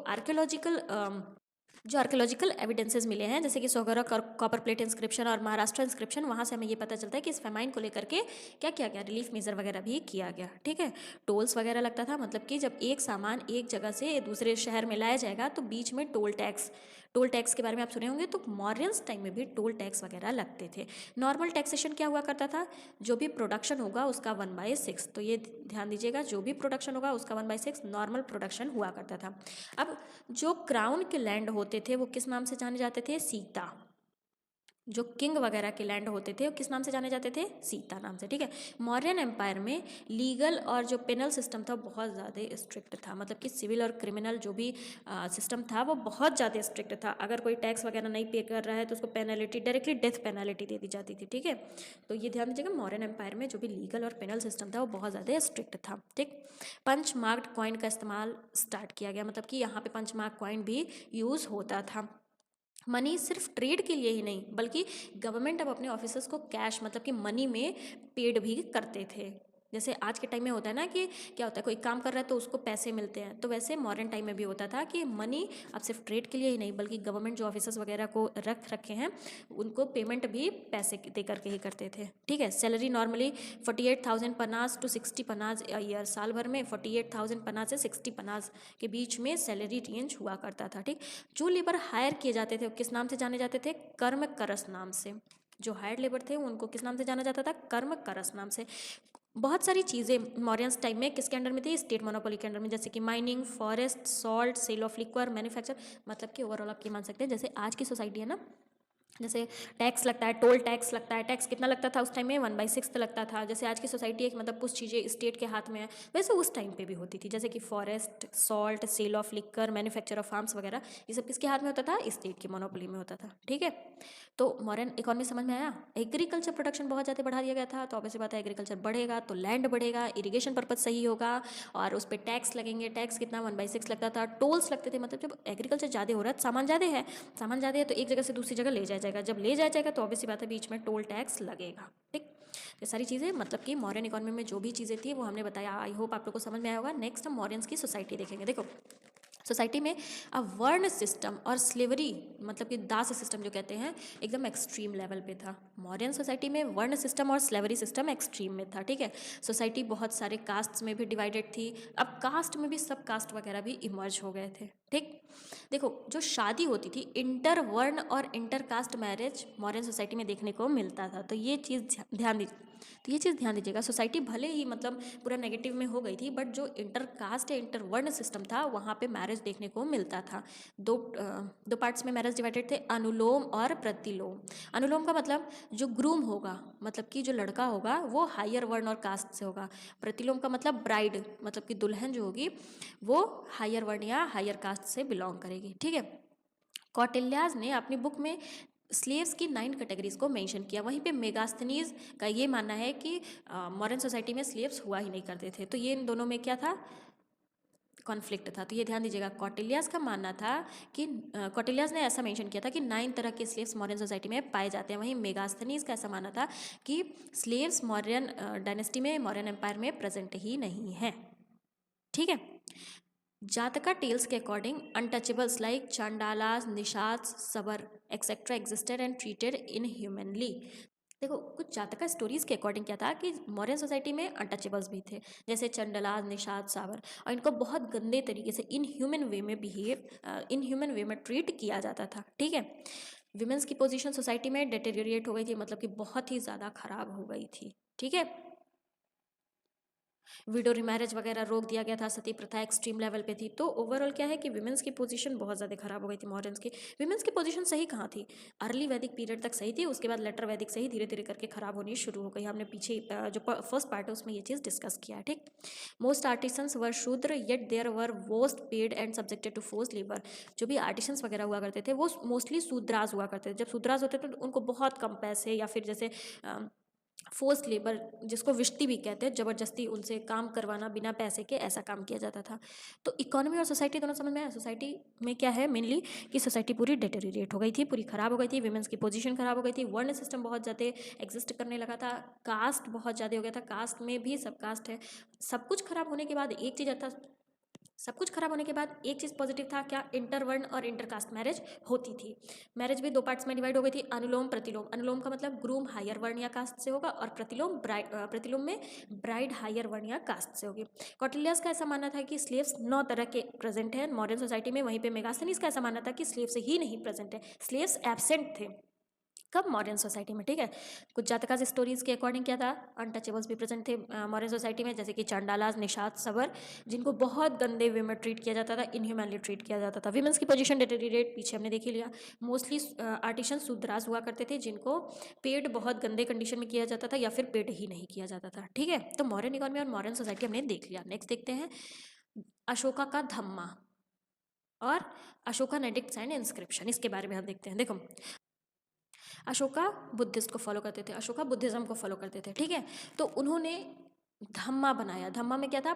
आर्कियोलॉजिकल एविडेंसेस मिले हैं, जैसे कि सोगरा कॉपर प्लेट इंस्क्रिप्शन और महाराष्ट्र इंस्क्रिप्शन, वहाँ से हमें ये पता चलता है कि इस फेमाइन को लेकर के क्या किया गया, रिलीफ मेजर वगैरह भी किया गया। ठीक है, टोल्स वगैरह लगता था, मतलब कि जब एक सामान एक जगह से दूसरे शहर में लाया जाएगा तो बीच में टोल टैक्स के बारे में आप सुने होंगे। तो मॉर्यंस टाइम में भी टोल टैक्स वगैरह लगते थे। नॉर्मल टैक्सेशन क्या हुआ करता था? जो भी प्रोडक्शन होगा उसका 1/6, तो ये ध्यान दीजिएगा, जो भी प्रोडक्शन होगा उसका 1/6 नॉर्मल प्रोडक्शन हुआ करता था। अब जो क्राउन के लैंड होते थे वो किस नाम से जाने जाते थे? सीता। जो किंग वगैरह के लैंड होते थे वो किस नाम से जाने जाते थे? सीता नाम से। ठीक है, मौर्यन एम्पायर में लीगल और जो पेनल सिस्टम था बहुत ज़्यादा स्ट्रिक्ट था, मतलब कि सिविल और क्रिमिनल जो भी सिस्टम था वो बहुत ज़्यादा स्ट्रिक्ट था। अगर कोई टैक्स वगैरह नहीं पे कर रहा है तो उसको पेनल्टी, डायरेक्टली डेथ पेनल्टी दे दी जाती थी। ठीक है, तो ये ध्यान दीजिएगा, मौर्यन एम्पायर में जो भी लीगल और पेनल सिस्टम था वो बहुत ज़्यादा स्ट्रिक्ट था। ठीक, पंच मार्क्ड कॉइन का इस्तेमाल स्टार्ट किया गया, मतलब कि यहाँ पे पंच मार्क कॉइन भी यूज़ होता था। मनी सिर्फ ट्रेड के लिए ही नहीं, बल्कि गवर्नमेंट अब अपने ऑफिसर्स को कैश, मतलब कि मनी में पेड भी करते थे। जैसे आज के टाइम में होता है ना कि क्या होता है, कोई काम कर रहा है तो उसको पैसे मिलते हैं, तो वैसे मॉडर्न टाइम में भी होता था कि मनी अब सिर्फ ट्रेड के लिए ही नहीं, बल्कि गवर्नमेंट जो ऑफिसर्स वगैरह को रख रखे हैं उनको पेमेंट भी पैसे दे करके ही करते थे। ठीक है, सैलरी नॉर्मली 48,000 पनास टू 60 पनास ईयर, साल भर में 48,000 पनास से 60 पनास के बीच में सैलरी रेंज हुआ करता था। ठीक, जो लेबर हायर किए जाते थे वो किस नाम से जाने जाते थे? कर्म करस नाम से। जो हायर लेबर थे उनको किस नाम से जाना जाता था? कर्म करस नाम से। बहुत सारी चीज़ें मॉर्यंस टाइम में किसके अंडर में थी? स्टेट मोनोपोली के अंडर में, जैसे कि mining, forest, salt, sale of liquor, manufacture. मतलब कि ओवरऑल आप ये मान सकते हैं जैसे आज की सोसाइटी है ना, जैसे टैक्स लगता है, टोल टैक्स लगता है। टैक्स कितना लगता था उस टाइम में? 1/6 लगता था। जैसे आज की सोसाइटी एक, मतलब कुछ चीज़ें स्टेट के हाथ में है, वैसे उस टाइम पे भी होती थी। जैसे कि forest, salt, sale of liquor, manufacture of arms वगैरह, ये सब किसके हाथ में होता था? स्टेट की मोनोपोली में होता था। ठीक है, तो मॉडर्न इकोनॉमी समझ में आया? एग्रीकल्चर प्रोडक्शन बहुत ज़्यादा बढ़ा दिया गया था, तो ऑब्वियस बात है एग्रीकल्चर बढ़ेगा तो लैंड बढ़ेगा, इरीगेशन पर्पज सही होगा और उस पर टैक्स लगेंगे। टैक्स कितना? 1/6 लगता था। टोल्स लगते थे, मतलब जब एग्रीकल्चर ज़्यादा हो रहा है, सामान ज़्यादा है तो एक जगह से दूसरी जगह ले जाया जाएगा। जब ले जाया जाएगा तो ऑब्वियस बात है बीच में टोल टैक्स लगेगा। ठीक, ये सारी चीज़ें, मतलब कि मॉडर्न इकोनॉमी में जो भी चीज़ें थी वो हमने बताया। आई होप आप लोग को समझ में आया होगा। नेक्स्ट हम मॉडर्न्स की सोसाइटी देखेंगे। देखो सोसाइटी में अब वर्ण सिस्टम और स्लेवरी, मतलब कि दास सिस्टम जो कहते हैं, एकदम एक्सट्रीम लेवल पे था। मॉडर्न सोसाइटी में वर्ण सिस्टम और स्लेवरी सिस्टम एक्सट्रीम में था। ठीक है, सोसाइटी बहुत सारे कास्ट्स में भी डिवाइडेड थी। अब कास्ट में भी सब कास्ट वगैरह भी इमर्ज हो गए थे। ठीक, देखो जो शादी होती थी, इंटर वर्ण और inter caste marriage modern society में देखने को मिलता था। तो ये चीज़ ध्यान दीजिए, तो ये चीज़ ध्यान दीजिएगा, सोसाइटी भले ही मतलब पूरा नेगेटिव में हो गई थी, बट जो इंटर कास्ट या इंटर वर्ण सिस्टम था वहाँ पे मैरिज देखने को मिलता था। दो पार्ट्स में मैरिज डिवाइडेड थे, अनुलोम और प्रतिलोम। अनुलोम का मतलब जो ग्रूम होगा, मतलब कि जो लड़का होगा वो हायर वर्ण और कास्ट से होगा। प्रतिलोम का मतलब ब्राइड, मतलब कि दुल्हन जो होगी वो हायर वर्ण या हायर कास्ट से बिलोंग करेगी। ठीक है, कौटिल्याज ने अपनी बुक में स्लेव्स की 9 कैटेगरीज को मेंशन किया। वहीं पे मेगास्थनीज का ये मानना है कि मॉडर्न सोसाइटी में स्लेव्स हुआ ही नहीं करते थे। तो ये इन दोनों में क्या था, कॉन्फ्लिक्ट था। तो ये ध्यान दीजिएगा, कौटिल्याज का मानना था कि कौटिल्याज ने ऐसा मेंशन किया था कि 9 तरह के स्लेव्स मॉडर्न सोसाइटी में पाए जाते हैं। वहीं मेगास्थनीज का ऐसा मानना था कि स्लेव्स मौर्यन डायनेस्टी में, मौर्यन एम्पायर में प्रेजेंट ही नहीं है। ठीक है, जातका टेल्स के अकॉर्डिंग अनटचेबल्स लाइक चांडालास, निषाद्स, सबर एक्सेट्रा एग्जिस्टेड एंड ट्रीटेड इनह्यूमनली। देखो, कुछ जातका स्टोरीज के अकॉर्डिंग क्या था कि मौर्यन सोसाइटी में अनटचेबल्स भी थे, जैसे चंडलास, निषाद, सावर, और इनको बहुत गंदे तरीके से इनह्यूमन वे में ट्रीट किया जाता था। ठीक है, विमेंस की पोजीशन सोसाइटी में डिटेरियोरेट हो गई थी, मतलब कि बहुत ही ज़्यादा खराब हो गई थी। ठीक है, विडो रिमैरेज वगैरह रोक दिया गया था, सती प्रथा एक्सट्रीम लेवल पे थी। तो ओवरऑल क्या है कि विमेंस की पोजीशन बहुत ज़्यादा खराब हो गई थी मॉडर्न्स की। विमेंस की पोजीशन सही कहाँ थी, अर्ली वैदिक पीरियड तक सही थी, उसके बाद लेटर वैदिक से ही धीरे धीरे करके खराब होनी शुरू हो गई। हमने पीछे जो फर्स्ट पार्ट है उसमें ये चीज़ डिस्कस किया है। ठीक, most artisans were Shudra yet there were worst paid and subjected to force labour. जो भी आर्टिसंस वगैरह हुआ करते थे वो मोस्टली शूद्रास हुआ करते थे। जब शूद्रास होते थे तो उनको बहुत कम पैसे या फिर जैसे फोर्स लेबर, जिसको विष्टि भी कहते हैं, ज़बरदस्ती उनसे काम करवाना बिना पैसे के, ऐसा काम किया जाता था। तो इकोनॉमी और सोसाइटी दोनों समझ में आया। सोसाइटी में क्या है मेनली कि सोसाइटी पूरी डिटेरियोरेट हो गई थी, पूरी खराब हो गई थी, विमेंस की पोजीशन खराब हो गई थी, वर्ण सिस्टम बहुत ज़्यादा एग्जिस्ट करने लगा था, कास्ट बहुत ज़्यादा हो गया था, कास्ट में भी सब कास्ट है। सब कुछ खराब होने के बाद एक चीज़ था, सब कुछ खराब होने के बाद एक चीज़ पॉजिटिव था, क्या, इंटरवर्ण और इंटरकास्ट मैरिज होती थी। मैरिज भी 2 पार्ट्स में डिवाइड हो गई थी, अनुलोम प्रतिलोम। अनुलोम का मतलब ग्रूम हायर वर्ण या कास्ट से होगा, और प्रतिलोम में ब्राइड हायर वर्ण या कास्ट से होगी। कौटिल्यास का ऐसा मानना था कि स्लेव्स 9 तरह के प्रेजेंट है मॉडर्न सोसाइटी में। वहीं पे मेगास्थनीज का ऐसा मानना था कि स्लेव्स ही नहीं प्रेजेंट है, स्लेव्स एब्सेंट थे कब, मॉडर्न सोसाइटी में। ठीक है, कुछ जातका स्टोरीज के अकॉर्डिंग क्या था, अनटचेबल्स भी प्रेजेंट थे मॉडर्न सोसाइटी में, जैसे कि चांडालास, निषाद, सबर, जिनको बहुत गंदे वे में ट्रीट किया जाता था, इनह्यूमनली ट्रीट किया जाता था। विमेंस की पोजीशन डिटेरियोरेट पीछे हमने देख ही लिया। मोस्टली आर्टिशन शूद्रास हुआ करते थे, जिनको पेड बहुत गंदे कंडीशन में किया जाता था या फिर पेड ही नहीं किया जाता था। ठीक है, तो मॉडर्न इकोनॉमी और मॉडर्न सोसाइटी हमने देख लिया। नेक्स्ट देखते हैं अशोका का धम्मा और अशोका एडिक्ट्स एंड इंस्क्रिप्शन, इसके बारे में हम देखते हैं। देखो, अशोका बुद्धिस्ट को फॉलो करते थे, अशोका बुद्धिज्म को फॉलो करते थे। ठीक है, तो उन्होंने धम्मा बनाया। धम्मा में क्या था,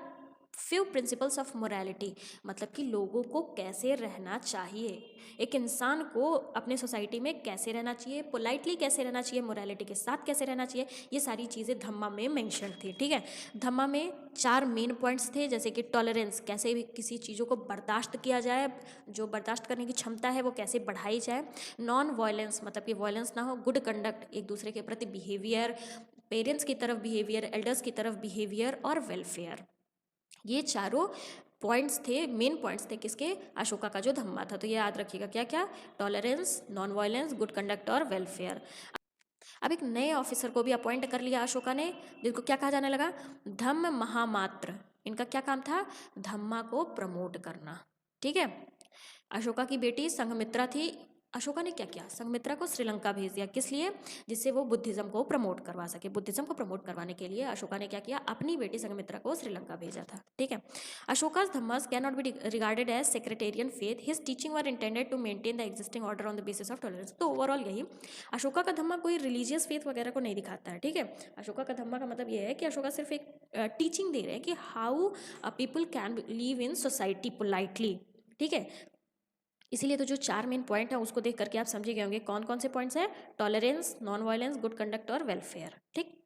फ्यू प्रिंसिपल्स ऑफ मोरालिटी, मतलब कि लोगों को कैसे रहना चाहिए, एक इंसान को अपने सोसाइटी में कैसे रहना चाहिए, पोलाइटली कैसे रहना चाहिए, मोरालिटी के साथ कैसे रहना चाहिए, ये सारी चीज़ें धम्मा में मेंशन थी। ठीक है, धम्मा में 4 मेन पॉइंट्स थे, जैसे कि टॉलरेंस, कैसे भी किसी चीज़ों को बर्दाश्त किया जाए, जो बर्दाश्त करने की क्षमता है वो कैसे बढ़ाई जाए, नॉन वायलेंस, मतलब कि वायलेंस ना हो, गुड कंडक्ट, एक दूसरे के प्रति बिहेवियर, पेरेंट्स की तरफ बिहेवियर, एल्डर्स की तरफ बिहेवियर, और वेलफेयर। ये चारों पॉइंट्स थे, मेन पॉइंट्स थे किसके, अशोका का जो धम्मा था। तो ये याद रखिएगा, क्या क्या, tolerance, non violence, good conduct और वेलफेयर। अब एक नए ऑफिसर को भी अपॉइंट कर लिया अशोका ने, जिनको क्या कहा जाने लगा, धम्म महामात्र। इनका क्या काम था, धम्मा को प्रमोट करना। ठीक है, अशोका की बेटी संघमित्रा थी। अशोका ने क्या किया, संघमित्रा को श्रीलंका भेज दिया, किस लिए, जिससे वो बुद्धिज्म को प्रमोट करवा सके। बुद्धिज्म को प्रमोट करवाने के लिए अशोका ने क्या किया, अपनी बेटी संघमित्रा को श्रीलंका भेजा था। ठीक है, Ashoka's dhammas can not be regarded as sectarian faith, his teaching were intended to maintain the existing order on the basis of tolerance. तो ओवरऑल यही, अशोका का धम्मा कोई रिलीजियस फेथ वगैरह को नहीं दिखाता है। ठीक है, अशोका का धम्मा का मतलब ये है कि अशोका सिर्फ एक टीचिंग दे रहे हैं कि how people can live in society politely. ठीक है, इसीलिए तो जो 4 मेन पॉइंट है उसको देख करके आप समझ गए होंगे कौन कौन से पॉइंट्स हैं, tolerance, non violence, good conduct और वेलफेयर। ठीक,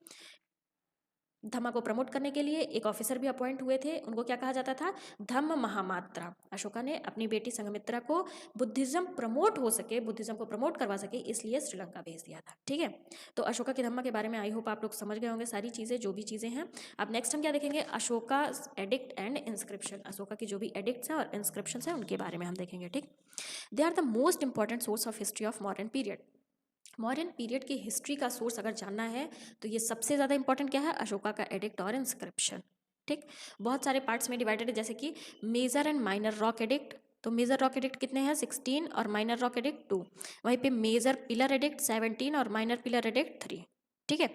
धम्मा को प्रमोट करने के लिए एक ऑफिसर भी अपॉइंट हुए थे, उनको क्या कहा जाता था, धम्म महामात्रा। अशोका ने अपनी बेटी संघमित्रा को बुद्धिज्म प्रमोट हो सके, बुद्धिज्म को प्रमोट करवा सके, इसलिए श्रीलंका भेज दिया था। ठीक है, तो अशोका के धम्मा के बारे में आई होप आप लोग समझ गए होंगे सारी चीज़ें, जो भी चीज़ें हैं। अब नेक्स्ट हम क्या देखेंगे, Ashoka addict and inscription. Ashoka की जो भी एडिक्ट्स हैं और इंस्क्रिप्शन हैं उनके बारे में हम देखेंगे। ठीक, they are the most important source of history of modern period. Mauryan period की हिस्ट्री का सोर्स अगर जानना है तो ये सबसे ज़्यादा इंपॉर्टेंट क्या है, अशोका का एडिक्ट और इंस्क्रिप्शन। ठीक, बहुत सारे पार्ट्स में डिवाइडेड है, जैसे कि major and minor rock edict. तो मेजर रॉक एडिक्ट कितने हैं, 16, और माइनर रॉक एडिक्ट 2। वहीं पे मेजर पिलर एडिक्ट 17 और माइनर पिलर एडिक्ट 3। ठीक है,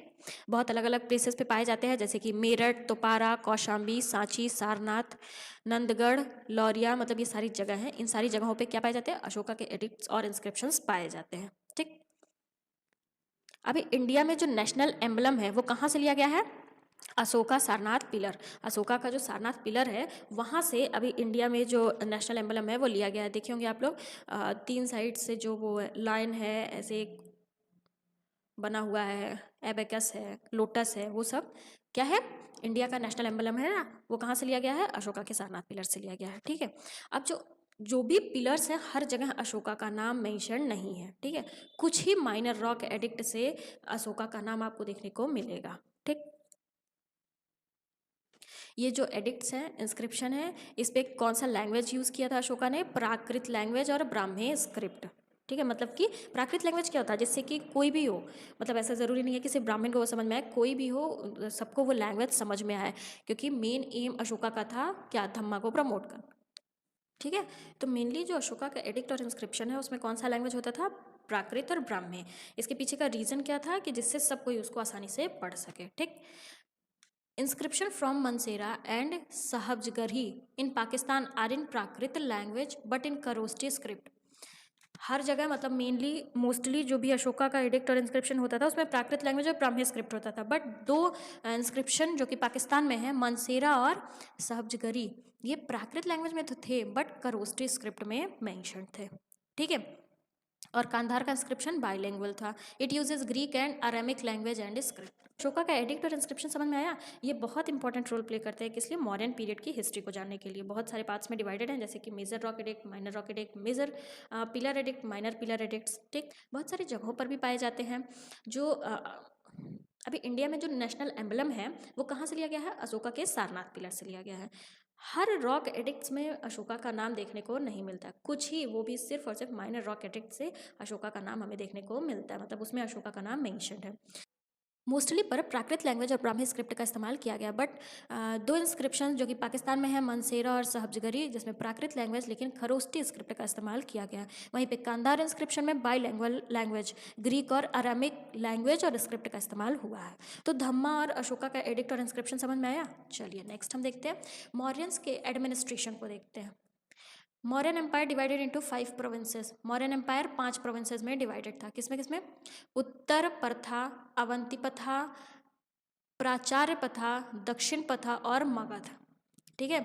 बहुत अलग अलग प्लेसेस पे पाए जाते हैं, जैसे कि मेरठ, तोपारा, कौशाम्बी, सांची, सारनाथ, नंदगढ़, लौरिया, मतलब ये सारी जगह हैं। इन सारी जगहों पे क्या पाए जाते हैं, अशोका के एडिक्ट्स और इंस्क्रिप्शंस पाए जाते हैं। ठीक, अभी इंडिया में जो नेशनल एम्बलम है वो कहाँ से लिया गया है, अशोका सारनाथ पिलर। अशोका का जो सारनाथ पिलर है वहाँ से अभी इंडिया में जो नेशनल एम्बलम है वो लिया गया है। देखे होंगे आप लोग, 3 साइड से जो वो लाइन है ऐसे एक बना हुआ है, एबेकस है, लोटस है, वो सब क्या है, इंडिया का नेशनल एम्बलम है ना, वो कहाँ से लिया गया है, अशोका के सारनाथ पिलर से लिया गया है। ठीक है, अब जो जो भी पिलर्स हैं हर जगह अशोका का नाम मेंशन नहीं है। ठीक है, कुछ ही माइनर रॉक एडिक्ट से अशोका का नाम आपको देखने को मिलेगा। ठीक, ये जो एडिक्ट्स हैं, इंस्क्रिप्शन है, इस पे कौन सा लैंग्वेज यूज़ किया था अशोका ने, प्राकृत लैंग्वेज और ब्राह्मी स्क्रिप्ट। ठीक है, मतलब कि प्राकृत लैंग्वेज क्या होता है, जिससे कि कोई भी हो, मतलब ऐसा ज़रूरी नहीं है कि सिर्फ ब्राह्मण को वो समझ में आए, कोई भी हो सबको वो लैंग्वेज समझ में आए, क्योंकि मेन एम अशोका का था क्या, धम्मा को प्रमोट करना। ठीक है, तो मेनली जो अशोका का एडिक्ट और इंस्क्रिप्शन है उसमें कौन सा लैंग्वेज होता था, प्राकृत और ब्राह्मी। इसके पीछे का रीज़न क्या था कि जिससे सब कोई उसको आसानी से पढ़ सके। ठीक, inscription from Mansehra and Sahabjagari in Pakistan are in Prakrit language but in Kharosti script। हर जगह मतलब मेनली मोस्टली जो भी अशोका का एडिक्ट और इंस्क्रिप्शन होता था उसमें प्राकृत लैंग्वेज और ब्राह्मी स्क्रिप्ट होता था, बट 2 इंस्क्रिप्शन जो कि पाकिस्तान में है, मनसेरा और साहबजगरी, ये प्राकृत लैंग्वेज में तो थे बट करोस्टी स्क्रिप्ट में मेंशन थे। ठीक है, और कांधार का इंस्क्रिप्शन बाइलिंगुअल था, it uses Greek and Aramaic language and script. Ashoka का एडिक्ट और इंस्क्रिप्शन समझ में आया, ये बहुत इंपॉर्टेंट रोल प्ले करते हैं, किस लिए, मॉडर्न पीरियड की हिस्ट्री को जानने के लिए। बहुत सारे पार्ट्स में डिवाइडेड हैं, जैसे कि major rock edict, minor rock edict, major pillar edict, minor pillar edicts. ठीक, बहुत सारी जगहों पर भी पाए जाते हैं। जो अभी इंडिया में जो नेशनल एम्बलम है वो कहाँ से लिया गया है, अशोका के सारनाथ पिलर से लिया गया है। हर रॉक एडिक्ट्स में अशोका का नाम देखने को नहीं मिलता, कुछ ही, वो भी सिर्फ और सिर्फ माइनर रॉक एडिक्ट से अशोका का नाम हमें देखने को मिलता है, मतलब उसमें अशोका का नाम मेंशन्ड है। मोस्टली पर प्राकृत लैंग्वेज और ब्राह्मी स्क्रिप्ट का इस्तेमाल किया गया, बट 2 इंस्क्रिप्शन जो कि पाकिस्तान में है, मनसेरा और साहबजगरी, जिसमें प्राकृत लैंग्वेज लेकिन खरोस्टी स्क्रिप्ट का इस्तेमाल किया गया। वहीं पे कांधार इंस्क्रिप्शन में बाईलैंग्वेज लैंग्वेज, ग्रीक और अरामिक लैंग्वेज और स्क्रिप्ट का इस्तेमाल हुआ है। तो धम्मा और अशोका का एडिक्ट और इंस्क्रिप्शन समझ में आया। चलिए नेक्स्ट हम देखते हैं मौर्यंस के एडमिनिस्ट्रेशन को देखते हैं। Mauryan empire divided into 5 provinces. Mauryan empire 5 provinces में डिवाइडेड था, किसमें किसमें, उत्तर प्रथा, अवंती प्रथा, प्राचार्य प्रथा, दक्षिण प्रथा और मगध। ठीक है,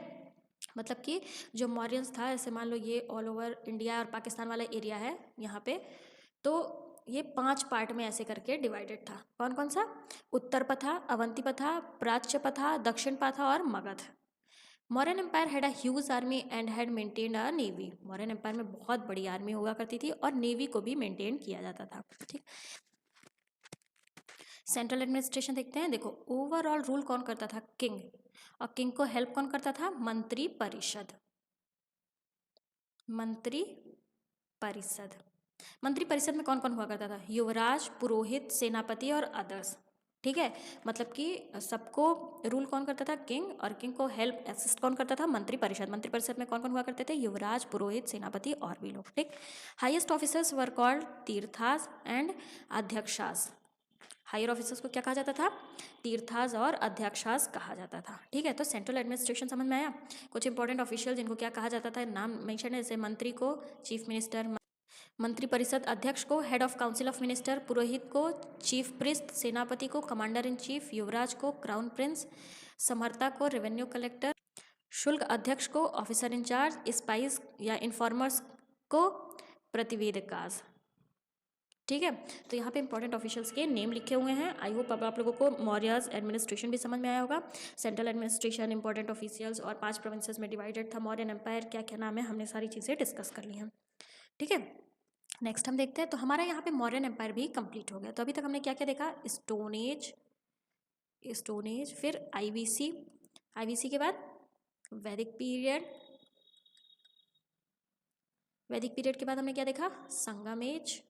मतलब कि जो मौर्यंस था, ऐसे मान लो ये ऑल ओवर इंडिया और पाकिस्तान वाला एरिया है यहाँ पे, तो ये 5 पार्ट में ऐसे करके डिवाइडेड था। कौन कौन सा, उत्तर प्रथा, अवंती प्रथा, प्राच्य प्रथा, दक्षिण प्रथा और Magadh. Mauryan empire had a huge army and had maintained a navy. Mauryan empire में बहुत बड़ी आर्मी हुआ करती थी और नेवी को भी मेंटेन किया जाता था। ठीक, सेंट्रल एडमिनिस्ट्रेशन देखते हैं। देखो, ओवरऑल रूल कौन करता था, किंग, और किंग को हेल्प कौन करता था, मंत्री परिषद। मंत्री परिषद, मंत्री परिषद में कौन कौन हुआ करता था, युवराज, पुरोहित, सेनापति और अदर्स। ठीक है, मतलब कि सबको रूल कौन करता था, किंग, और किंग को हेल्प असिस्ट कौन करता था, मंत्री परिषद। मंत्री परिषद में कौन कौन हुआ करते थे, युवराज, पुरोहित, सेनापति और भी लोग। ठीक, highest officers were called tirthas and adhyakshas. Higher officers को क्या कहा जाता था, तीर्थास और अध्यक्षास कहा जाता था। ठीक है, तो सेंट्रल एडमिनिस्ट्रेशन समझ में आया। कुछ इंपॉर्टेंट ऑफिशियल जिनको क्या कहा जाता था, नाम मेंशन है, जैसे मंत्री को चीफ मिनिस्टर, मंत्री परिषद अध्यक्ष को head of council of minister, पुरोहित को चीफ प्रिस्ट, सेनापति को कमांडर इन चीफ, युवराज को क्राउन प्रिंस, समर्ता को रेवेन्यू कलेक्टर, शुल्क अध्यक्ष को ऑफिसर इंचार्ज, स्पाइस या इन्फॉर्मर्स को प्रतिवेदकाज। ठीक है, तो यहाँ पे इंपॉर्टेंट ऑफिशियल्स के नेम लिखे हुए हैं। आई होप अब आप लोगों को मौर्याज एडमिनिस्ट्रेशन भी समझ में आया होगा। सेंट्रल एडमिनिस्ट्रेशन, इंपॉर्टेंट ऑफिशियल्स और 5 प्रोविंसेस में डिवाइडेड था मौर्यन एम्पायर, क्या क्या नाम है, हमने सारी चीज़ें डिस्कस कर ली हैं। ठीक है, नेक्स्ट हम देखते हैं। तो हमारा यहाँ पे मौर्यन एम्पायर भी कंप्लीट हो गया। तो अभी तक हमने क्या क्या देखा, स्टोन एज, स्टोन एज, फिर आईवीसी, आईवीसी के बाद वैदिक पीरियड, वैदिक पीरियड के बाद हमने क्या देखा, संगम एज,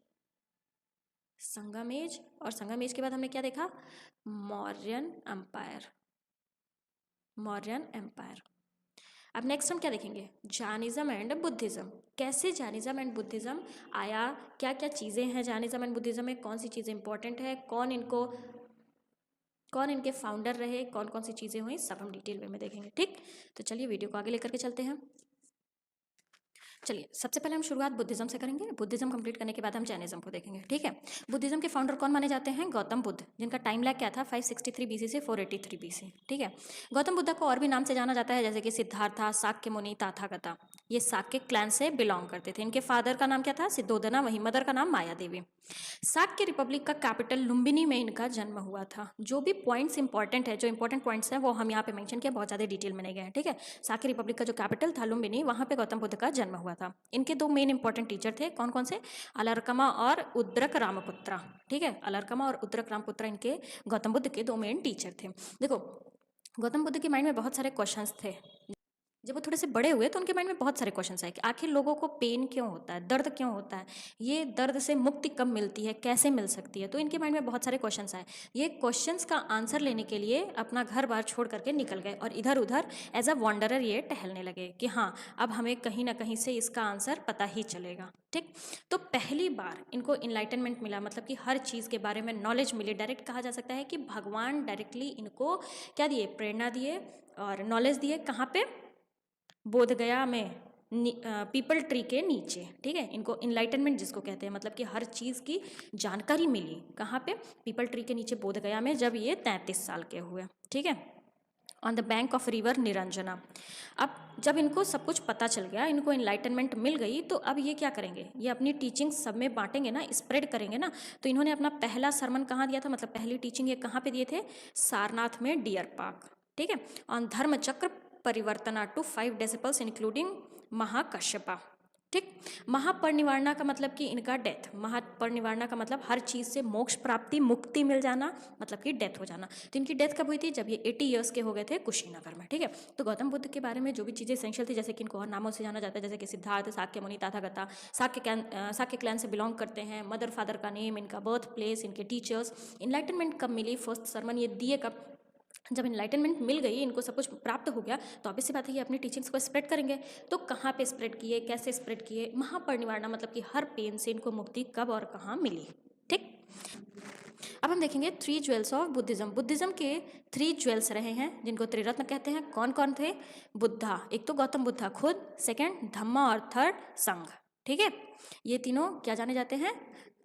संगम एज, और संगम एज के बाद हमने क्या देखा, मौर्यन एम्पायर, मौर्यन एम्पायर। अब नेक्स्ट हम क्या देखेंगे, जैनिज्म एंड बुद्धिज़्म। कैसे जैनिज्म एंड बुद्धिज़्म आया, क्या क्या चीज़ें हैं जैनिज्म एंड बुद्धिज़्म में, कौन सी चीज़ें इंपॉर्टेंट है, कौन इनके फाउंडर रहे, कौन कौन सी चीज़ें हुई, सब हम डिटेल में देखेंगे। ठीक, तो चलिए वीडियो को आगे लेकर के चलते हैं। चलिए सबसे पहले हम शुरुआत बुद्धिज्म से करेंगे, बुद्धिज्म कंप्लीट करने के बाद हम जैनिज्म को देखेंगे। ठीक है, बुद्धिज्म के फाउंडर कौन माने जाते हैं, गौतम बुद्ध, जिनका टाइम लैग क्या था, 563 बीसी से 483 बीसी। ठीक है, गौतम बुद्ध को और भी नाम से जाना जाता है, जैसे कि सिद्धार्था, शाक्य मुनि, तथागता। ये शाक्य क्लैन से बिलोंग करते थे। इनके फादर का नाम क्या था, सिद्धोधना, वहीं मदर का नाम माया देवी। शाक्य रिपब्लिक का कैपिटल लुम्बिनी में इनका जन्म हुआ था। जो भी पॉइंट्स इंपॉर्टेंट है, जो इंपॉर्टेंट पॉइंट्स हैं वो हम यहाँ पे मेंशन किया, बहुत ज़्यादा डिटेल में नहीं गए। ठीक है, शाक्य रिपब्लिक का जो कैपिटल था लुम्बिनी, वहाँ पे गौतम बुद्ध का जन्म हुआ था। इनके दो मेन इंपॉर्टेंट टीचर थे, कौन कौन से, अलरकमा और उद्रक रामपुत्रा। ठीक है, अलरकमा और उद्रक रामपुत्रा इनके गौतम बुद्ध के दो मेन टीचर थे। देखो, गौतम बुद्ध के माइंड में बहुत सारे क्वेश्चंस थे। जब वो थोड़े से बड़े हुए तो उनके माइंड में बहुत सारे क्वेश्चंस आए कि आखिर लोगों को पेन क्यों होता है, दर्द क्यों होता है, ये दर्द से मुक्ति कब मिलती है, कैसे मिल सकती है। तो इनके माइंड में बहुत सारे क्वेश्चंस आए। ये क्वेश्चंस का आंसर लेने के लिए अपना घर बार छोड़ करके निकल गए और इधर उधर एज अ वॉन्डरर ये टहलने लगे कि हाँ, अब हमें कहीं ना कहीं से इसका आंसर पता ही चलेगा। ठीक, तो पहली बार इनको इनलाइटनमेंट मिला, मतलब कि हर चीज़ के बारे में नॉलेज मिली। डायरेक्ट कहा जा सकता है कि भगवान डायरेक्टली इनको क्या दिए, प्रेरणा दिए और नॉलेज दिए। कहाँ पे, बोध गया में, पीपल ट्री के नीचे। ठीक है, इनको इनलाइटनमेंट जिसको कहते हैं, मतलब कि हर चीज़ की जानकारी मिली। कहाँ पे, पीपल ट्री के नीचे बोध गया में, जब ये 33 साल के हुए। ठीक है, on the bank of river Niranjana. अब जब इनको सब कुछ पता चल गया, इनको इनलाइटनमेंट मिल गई, तो अब ये क्या करेंगे, ये अपनी टीचिंग सब में बांटेंगे ना, स्प्रेड करेंगे ना। तो इन्होंने अपना पहला सरमन कहाँ दिया था, मतलब पहली टीचिंग ये कहाँ पे दिए थे, सारनाथ में, डियर पार्क। ठीक है, ऑन धर्म चक्र परिवर्तना टू 5 डेसिपल्स इंक्लूडिंग महाकश्यपा। ठीक, महापरिनिर्वाणा का मतलब कि इनका डेथ, महापरिनिर्वाणा का मतलब हर चीज़ से मोक्ष प्राप्ति, मुक्ति मिल जाना, मतलब कि डेथ हो जाना। तो इनकी डेथ कब हुई थी, जब ये 80 ईयर्स के हो गए थे कुशीनगर में। ठीक है, तो गौतम बुद्ध के बारे में जो भी चीज़ें एसेंशियल थी, जैसे कि इनको और नामों से जाना जाता है, जैसे कि सिद्धार्थ, शाक्य मुनि, तथागता, शाक्य क्लैन से बिलोंग करते हैं, मदर फादर का नेम, इनका बर्थ प्लेस, इनके टीचर्स। इनलाइटनमेंट कब मिली, फर्स्ट सरमन ये दिए कब, जब इनलाइटनमेंट मिल गई, इनको सब कुछ प्राप्त हो गया, तो ऑब्वियस सी बात है ये अपनी टीचिंग्स को स्प्रेड करेंगे। तो कहाँ पे स्प्रेड किए, कैसे स्प्रेड किए, महापरिनिर्वाणा मतलब कि हर पेन से इनको मुक्ति कब और कहाँ मिली। ठीक, अब हम देखेंगे 3 ज्वेल्स ऑफ बुद्धिज्म। बुद्धिज्म के 3 ज्वेल्स रहे हैं, जिनको त्रिरत्न कहते हैं। कौन कौन थे, बुद्धा, एक तो गौतम बुद्धा खुद, सेकेंड धम्मा और थर्ड संघ। ठीक है, ये तीनों क्या जाने जाते हैं,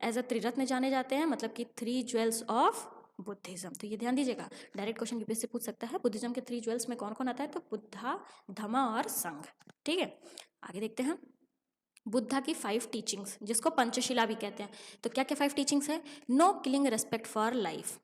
एज अ त्रिरत्न जाने जाते हैं, मतलब कि 3 ज्वेल्स ऑफ बुद्धिज्म। तो ये ध्यान दीजिएगा, डायरेक्ट क्वेश्चन यूपीएससी पूछ सकता है, बुद्धिज्म के 3 ज्वेल्स में कौन कौन आता है, तो बुद्धा, धम्मा और संघ। ठीक है, आगे देखते हैं बुद्धा की 5 टीचिंग्स, जिसको पंचशिला भी कहते हैं। तो क्या क्या 5 टीचिंग्स है, no killing, respect for life,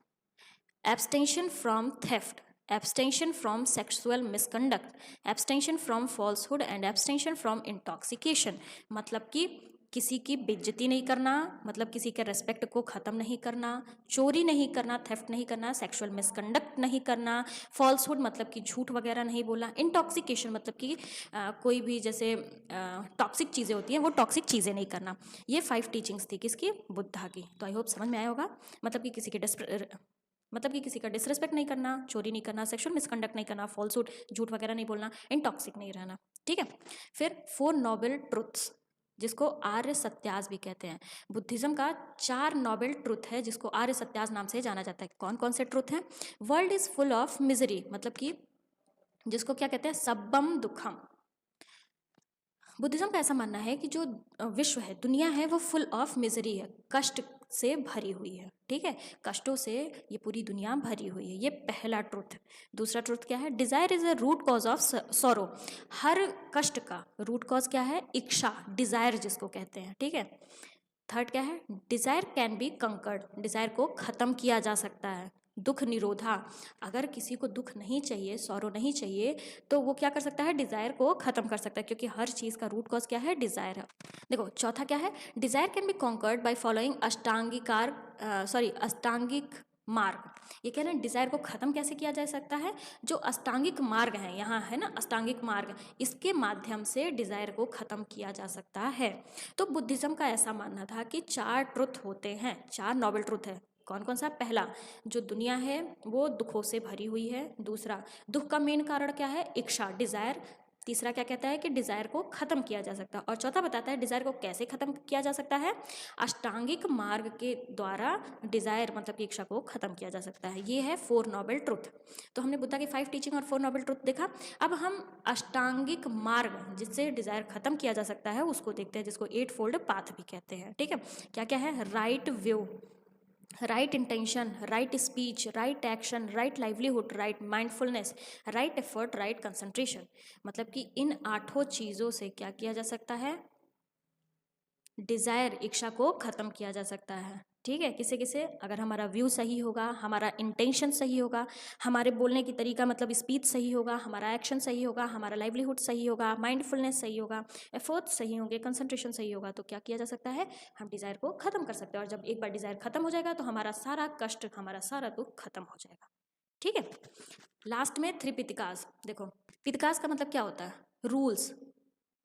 abstention from theft, abstention from sexual misconduct, abstention from falsehood and abstention from intoxication. मतलब कि किसी की बेइज्जती नहीं करना, मतलब किसी के रेस्पेक्ट को ख़त्म नहीं करना, चोरी नहीं करना, थेफ्ट नहीं करना, सेक्सुअल मिसकंडक्ट नहीं करना, फॉल्सहुड मतलब कि झूठ वगैरह नहीं बोलना, इंटॉक्सिकेशन मतलब कि कोई भी जैसे टॉक्सिक चीज़ें होती हैं वो टॉक्सिक चीज़ें नहीं करना। ये 5 टीचिंग्स थी किसकी, बुद्धा की। तो आई होप समझ में आया होगा, मतलब कि किसी का डिसरिस्पेक्ट नहीं करना, चोरी नहीं करना, सेक्सुअल मिसकंडक्ट नहीं करना, फॉल्सहुड झूठ वगैरह नहीं बोलना, इंटॉक्सिक नहीं रहना। ठीक है, फिर 4 नोबल ट्रुथ्स, जिसको आर्य सत्यास भी कहते हैं। बुद्धिज्म का 4 नोबल ट्रुथ है, जिसको आर्य सत्यास नाम से जाना जाता है। कौन कौन से ट्रुथ हैं, world is full of misery, मतलब कि जिसको क्या कहते हैं, सब्बम दुखम। बुद्धिज्म का ऐसा मानना है कि जो विश्व है, दुनिया है, वो फुल ऑफ मिजरी है, कष्ट से भरी हुई है। ठीक है, कष्टों से ये पूरी दुनिया भरी हुई है, ये पहला ट्रुथ। दूसरा ट्रुथ क्या है, desire is a root cause of sorrow, हर कष्ट का रूट कॉज क्या है, इच्छा, डिजायर जिसको कहते हैं। ठीक है, थर्ड क्या है, desire can be conquered, desire को खत्म किया जा सकता है। दुख निरोधा, अगर किसी को दुख नहीं चाहिए, सॉरो नहीं चाहिए, तो वो क्या कर सकता है, डिजायर को खत्म कर सकता है, क्योंकि हर चीज़ का रूट कॉज क्या है, डिजायर है। देखो चौथा क्या है, desire can be conquered by following ashtangika marga. ये कह रहे हैं डिज़ायर को ख़त्म कैसे किया जा सकता है, जो अष्टांगिक मार्ग हैं, यहाँ है ना अष्टांगिक मार्ग, इसके माध्यम से डिज़ायर को ख़त्म किया जा सकता है। तो बुद्धिज़्म का ऐसा मानना था कि 4 ट्रुथ होते हैं, 4 नोबल ट्रुथ है। कौन कौन सा? पहला, जो दुनिया है वो दुखों से भरी हुई है। दूसरा, दुख का मेन कारण क्या है? इच्छा, डिज़ायर। तीसरा क्या कहता है कि डिज़ायर को ख़त्म किया जा सकता है। और चौथा बताता है डिज़ायर को कैसे ख़त्म किया जा सकता है, अष्टांगिक मार्ग के द्वारा डिज़ायर मतलब कि इच्छा को ख़त्म किया जा सकता है। ये है 4 नोबल ट्रुथ। तो हमने बुद्धा की 5 टीचिंग और 4 नोबल ट्रुथ देखा। अब हम अष्टांगिक मार्ग जिससे डिज़ायर ख़त्म किया जा सकता है उसको देखते हैं, जिसको 8 फोल्ड पाथ भी कहते हैं। ठीक है, क्या क्या है? Right view, right intention, right speech, right action, right livelihood, right mindfulness, right effort, right concentration. मतलब कि इन 8 चीज़ों से क्या किया जा सकता है? डिज़ायर, इच्छा को ख़त्म किया जा सकता है। ठीक है, किसे किसे? अगर हमारा व्यू सही होगा, हमारा इंटेंशन सही होगा, हमारे बोलने की तरीका मतलब स्पीच सही होगा, हमारा एक्शन सही होगा, हमारा लाइवलीहुड सही होगा, माइंडफुलनेस सही होगा, एफर्ट्स सही होंगे, कंसंट्रेशन सही होगा, तो क्या किया जा सकता है? हम डिज़ायर को ख़त्म कर सकते हैं। और जब एक बार डिज़ायर ख़त्म हो जाएगा तो हमारा सारा कष्ट, हमारा सारा दुख खत्म हो जाएगा। ठीक है, लास्ट में 3 पितिकास। देखो, पितिकास का मतलब क्या होता है? रूल्स।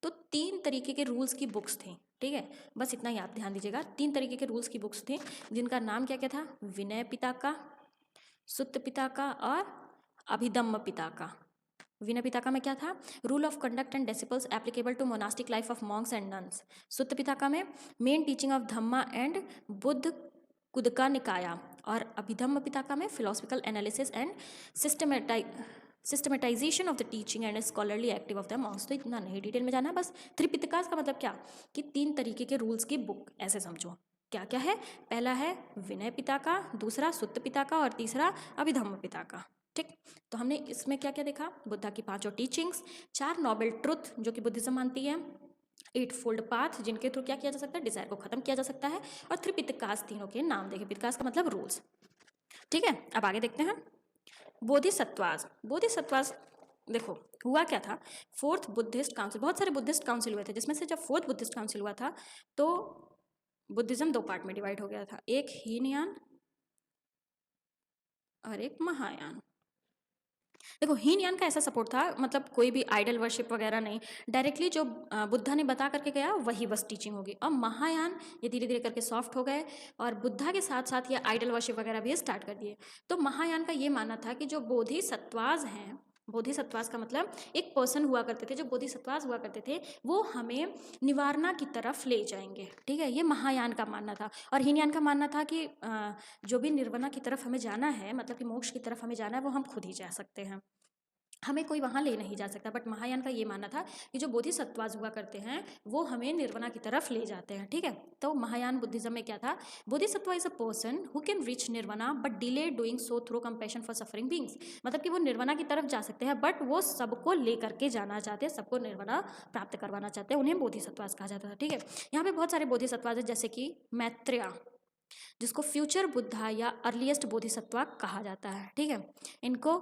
तो 3 तरीके के रूल्स की बुक्स थी। ठीक है, बस इतना ही आप ध्यान दीजिएगा। 3 तरीके के रूल्स की बुक्स थी जिनका नाम क्या क्या था? विनय पिताका, सुत्त पिताका और अभिधम्म पिताका। विनय पिताका में क्या था? Rule of conduct and disciples applicable to monastic life of monks and nuns. Sutta Pitaka में main teaching of Dhamma and Buddha Khuddaka Nikaya. और अभिधम्म पिताका में philosophical analysis and systematization of the teaching and scholarly active of the monks. तो इतना नहीं डिटेल में जाना है, बस त्रिपिटकास का मतलब क्या कि 3 तरीके के रूल्स की बुक, ऐसे समझो। क्या क्या है? पहला है विनय पिताका, दूसरा सुत्त पिताका और तीसरा अभिधम्म पिताका। ठीक, तो हमने इसमें क्या क्या देखा? बुद्धा की 5 टीचिंग्स, 4 नोबल ट्रुथ जो कि बुद्धिज्म मानती है, 8 फोल्ड पाथ जिनके थ्रू क्या किया जा सकता है? डिजायर को खत्म किया जा सकता है। और त्रिपिटकास, तीनों के नाम देखे। पितकास का मतलब रूल्स। ठीक है, अब आगे देखते हैं। बोधिसत्वास। बोधिसत्वास देखो हुआ क्या था? 4th बुद्धिस्ट काउंसिल, बहुत सारे बुद्धिस्ट काउंसिल हुए थे, जिसमें से जब 4th बुद्धिस्ट काउंसिल हुआ था तो बुद्धिज्म 2 पार्ट में डिवाइड हो गया था, एक हीनयान और एक महायान। देखो, हीनयान का ऐसा सपोर्ट था, मतलब कोई भी आइडल वर्शिप वगैरह नहीं, डायरेक्टली जो बुद्धा ने बता करके गया वही बस टीचिंग होगी। और महायान ये धीरे धीरे करके सॉफ्ट हो गए और बुद्धा के साथ साथ ये आइडल वर्शिप वगैरह भी स्टार्ट कर दिए। तो महायान का ये मानना था कि जो बोधिसत्वास हैं, बोधिसत्वास का मतलब एक पर्सन हुआ करते थे, जो बोधिसत्वास हुआ करते थे वो हमें निवारणा की तरफ ले जाएंगे। ठीक है, ये महायान का मानना था। और हीनयान का मानना था कि जो भी निर्वाणा की तरफ हमें जाना है, मतलब कि मोक्ष की तरफ हमें जाना है, वो हम खुद ही जा सकते हैं, हमें कोई वहाँ ले नहीं जा सकता। बट महायान का ये मानना था कि जो बोधिसत्वास हुआ करते हैं वो हमें निर्वाणा की तरफ ले जाते हैं। ठीक है, तो महायान बुद्धिज्म में क्या था? Bodhisattva is a person who can reach nirvana but delay doing so through compassion for suffering beings. मतलब कि वो निर्वाणा की तरफ जा सकते हैं बट वो सबको ले करके जाना चाहते हैं, सबको निर्वाणा प्राप्त करवाना चाहते हैं, उन्हें बोधिसत्वास कहा जाता था। ठीक है, यहाँ पे बहुत सारे बोधिसत्वास है, जैसे कि मैत्रेय, जिसको फ्यूचर बुद्धा या अर्लीस्ट बोधिसत्वा कहा जाता है। ठीक है, इनको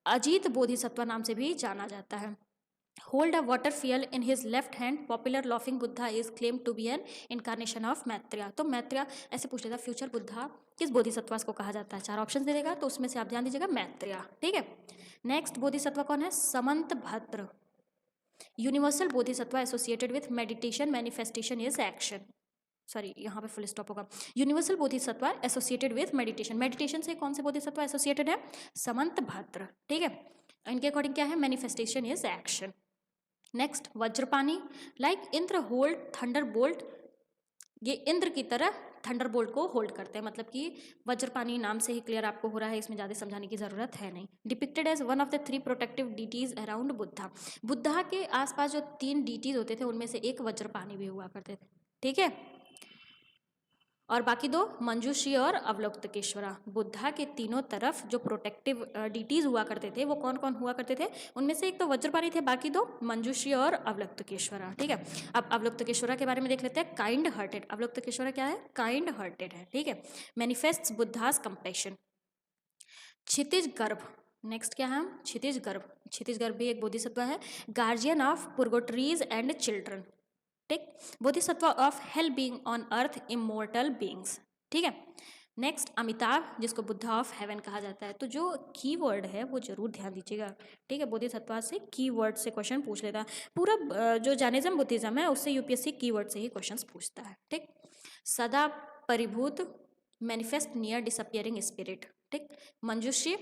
अजीत बोधिसत्व नाम से भी जाना जाता है। Hold a water vial in his left hand, popular laughing Buddha is claim to be an incarnation of Maitreya. तो मैत्रेय ऐसे पूछ लेता, फ्यूचर बुद्धा किस बोधिसत्व को कहा जाता है? 4 ऑप्शन दे देगा, तो उसमें से आप ध्यान दीजिएगा मैत्रेय। ठीक है, नेक्स्ट बोधिसत्व कौन है? Samantabhadra. Universal Bodhisattva associated with meditation, manifestation is action. Sorry, यहाँ पे फुल स्टॉप होगा। Universal Bodhisattva associated with meditation, meditation से कौन से बोधिसत्व एसोसिएटेड है? समंतभद्र। ठीक है, इनके अकॉर्डिंग क्या है? Manifestation is action. Next Vajrapani, like Indra hold thunderbolt, ये इंद्र की तरह थंडर बोल्ट को होल्ड करते हैं। मतलब कि वज्रपानी नाम से ही क्लियर आपको हो रहा है, इसमें ज़्यादा समझाने की ज़रूरत है नहीं। Depicted as one of the 3 protective deities around Buddha, Buddha के आसपास जो 3 डीटीज होते थे उनमें से एक वज्रपानी भी हुआ करते थे। ठीक है, और बाकी 2 मंजूश्री और अवलोकतेश्वरा। बुद्धा के तीनों तरफ जो प्रोटेक्टिव डीटीज हुआ करते थे वो कौन कौन हुआ करते थे? उनमें से एक तो वज्रपानी थे, बाकी 2 मंजूश्री और अवलोकतेश्वरा। ठीक है, अब अवलोकतेश्वरा के बारे में देख लेते हैं। काइंड हार्टेड, अवलोकतेश्वरा क्या है? काइंड हार्टेड है। ठीक है, मैनिफेस्ट्स बुद्धास कंपैशन। क्षितिज गर्भ, नेक्स्ट क्या है? हम क्षितिज गर्भ, क्षितिज गर्भ भी एक बोधिसत्व है। Guardian of purgatories and children. ठीक, bodhisattva of hell being on earth, immortal beings. ठीक है, नेक्स्ट अमिताभ, जिसको बुद्धा ऑफ हेवन कहा जाता है। तो जो कीवर्ड है वो जरूर ध्यान दीजिएगा, ठीक है। बोधिसत्व से कीवर्ड से क्वेश्चन पूछ लेता है। पूरा जो जैनिज्म बुद्धिज्म है उससे यूपीएससी कीवर्ड से ही क्वेश्चंस पूछता है, ठीक। Sadaparibhuta, manifest near disappearing spirit, ठीक। Manjushri,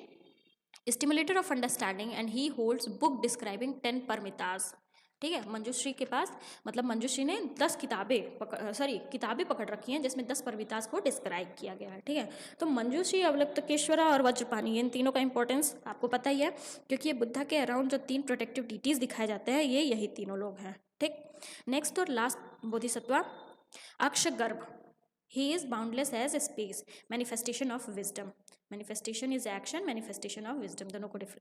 stimulator of understanding and he holds book describing 10 परमिताज, ठीक है। मंजूश्री के पास मतलब मंजूश्री ने 10 किताबें पकड़ रखी हैं जिसमें 10 परमिताज को डिस्क्राइब किया गया है, ठीक है। तो मंजूश्री, अवलोकतेश्वरा और वज्रपाणी, इन तीनों का इंपॉर्टेंस आपको पता ही है, क्योंकि ये बुद्धा के अराउंड जो 3 प्रोटेक्टिव डीटीज दिखाए जाते हैं ये यही तीनों लोग हैं, ठीक। नेक्स्ट और last bodhisattva Akshagarbha, he is boundless as space, manifestation of wisdom. Manifestation is action, manifestation of wisdom,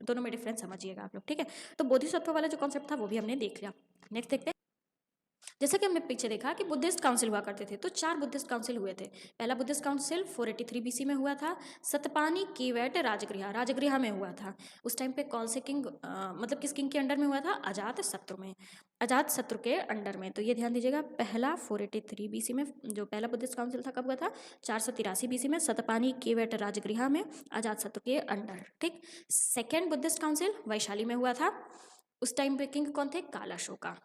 दोनों में डिफरेंस समझिएगा आप लोग, ठीक है। तो बोधिसत्व वाला जो कॉन्सेप्ट था वो भी हमने देख लिया। नेक्स्ट देखते हैं। जैसा कि हमने पीछे देखा कि बुद्धिस्ट काउंसिल हुआ करते थे, तो 4 बुद्धिस्ट काउंसिल हुए थे। पहला बुद्धिस्ट काउंसिल 483 बीसी में हुआ था, सतपानी कीवैट राजगृह में हुआ था। उस टाइम पे कौन से किंग मतलब किस किंग के अंडर में हुआ था? अजात शत्रु में, अजात शत्रु के अंडर में। तो ये ध्यान दीजिएगा, पहला 483 बीसी में जो पहला बुद्धिस्ट काउंसिल था कब हुआ था? 483 बीसी में, सतपानी कीवैट राजगृह में, अजात शत्रु के अंडर, ठीक। सेकेंड बुद्धिस्ट काउंसिल वैशाली में हुआ था। उस टाइम पे किंग कौन थे? कालाशोका।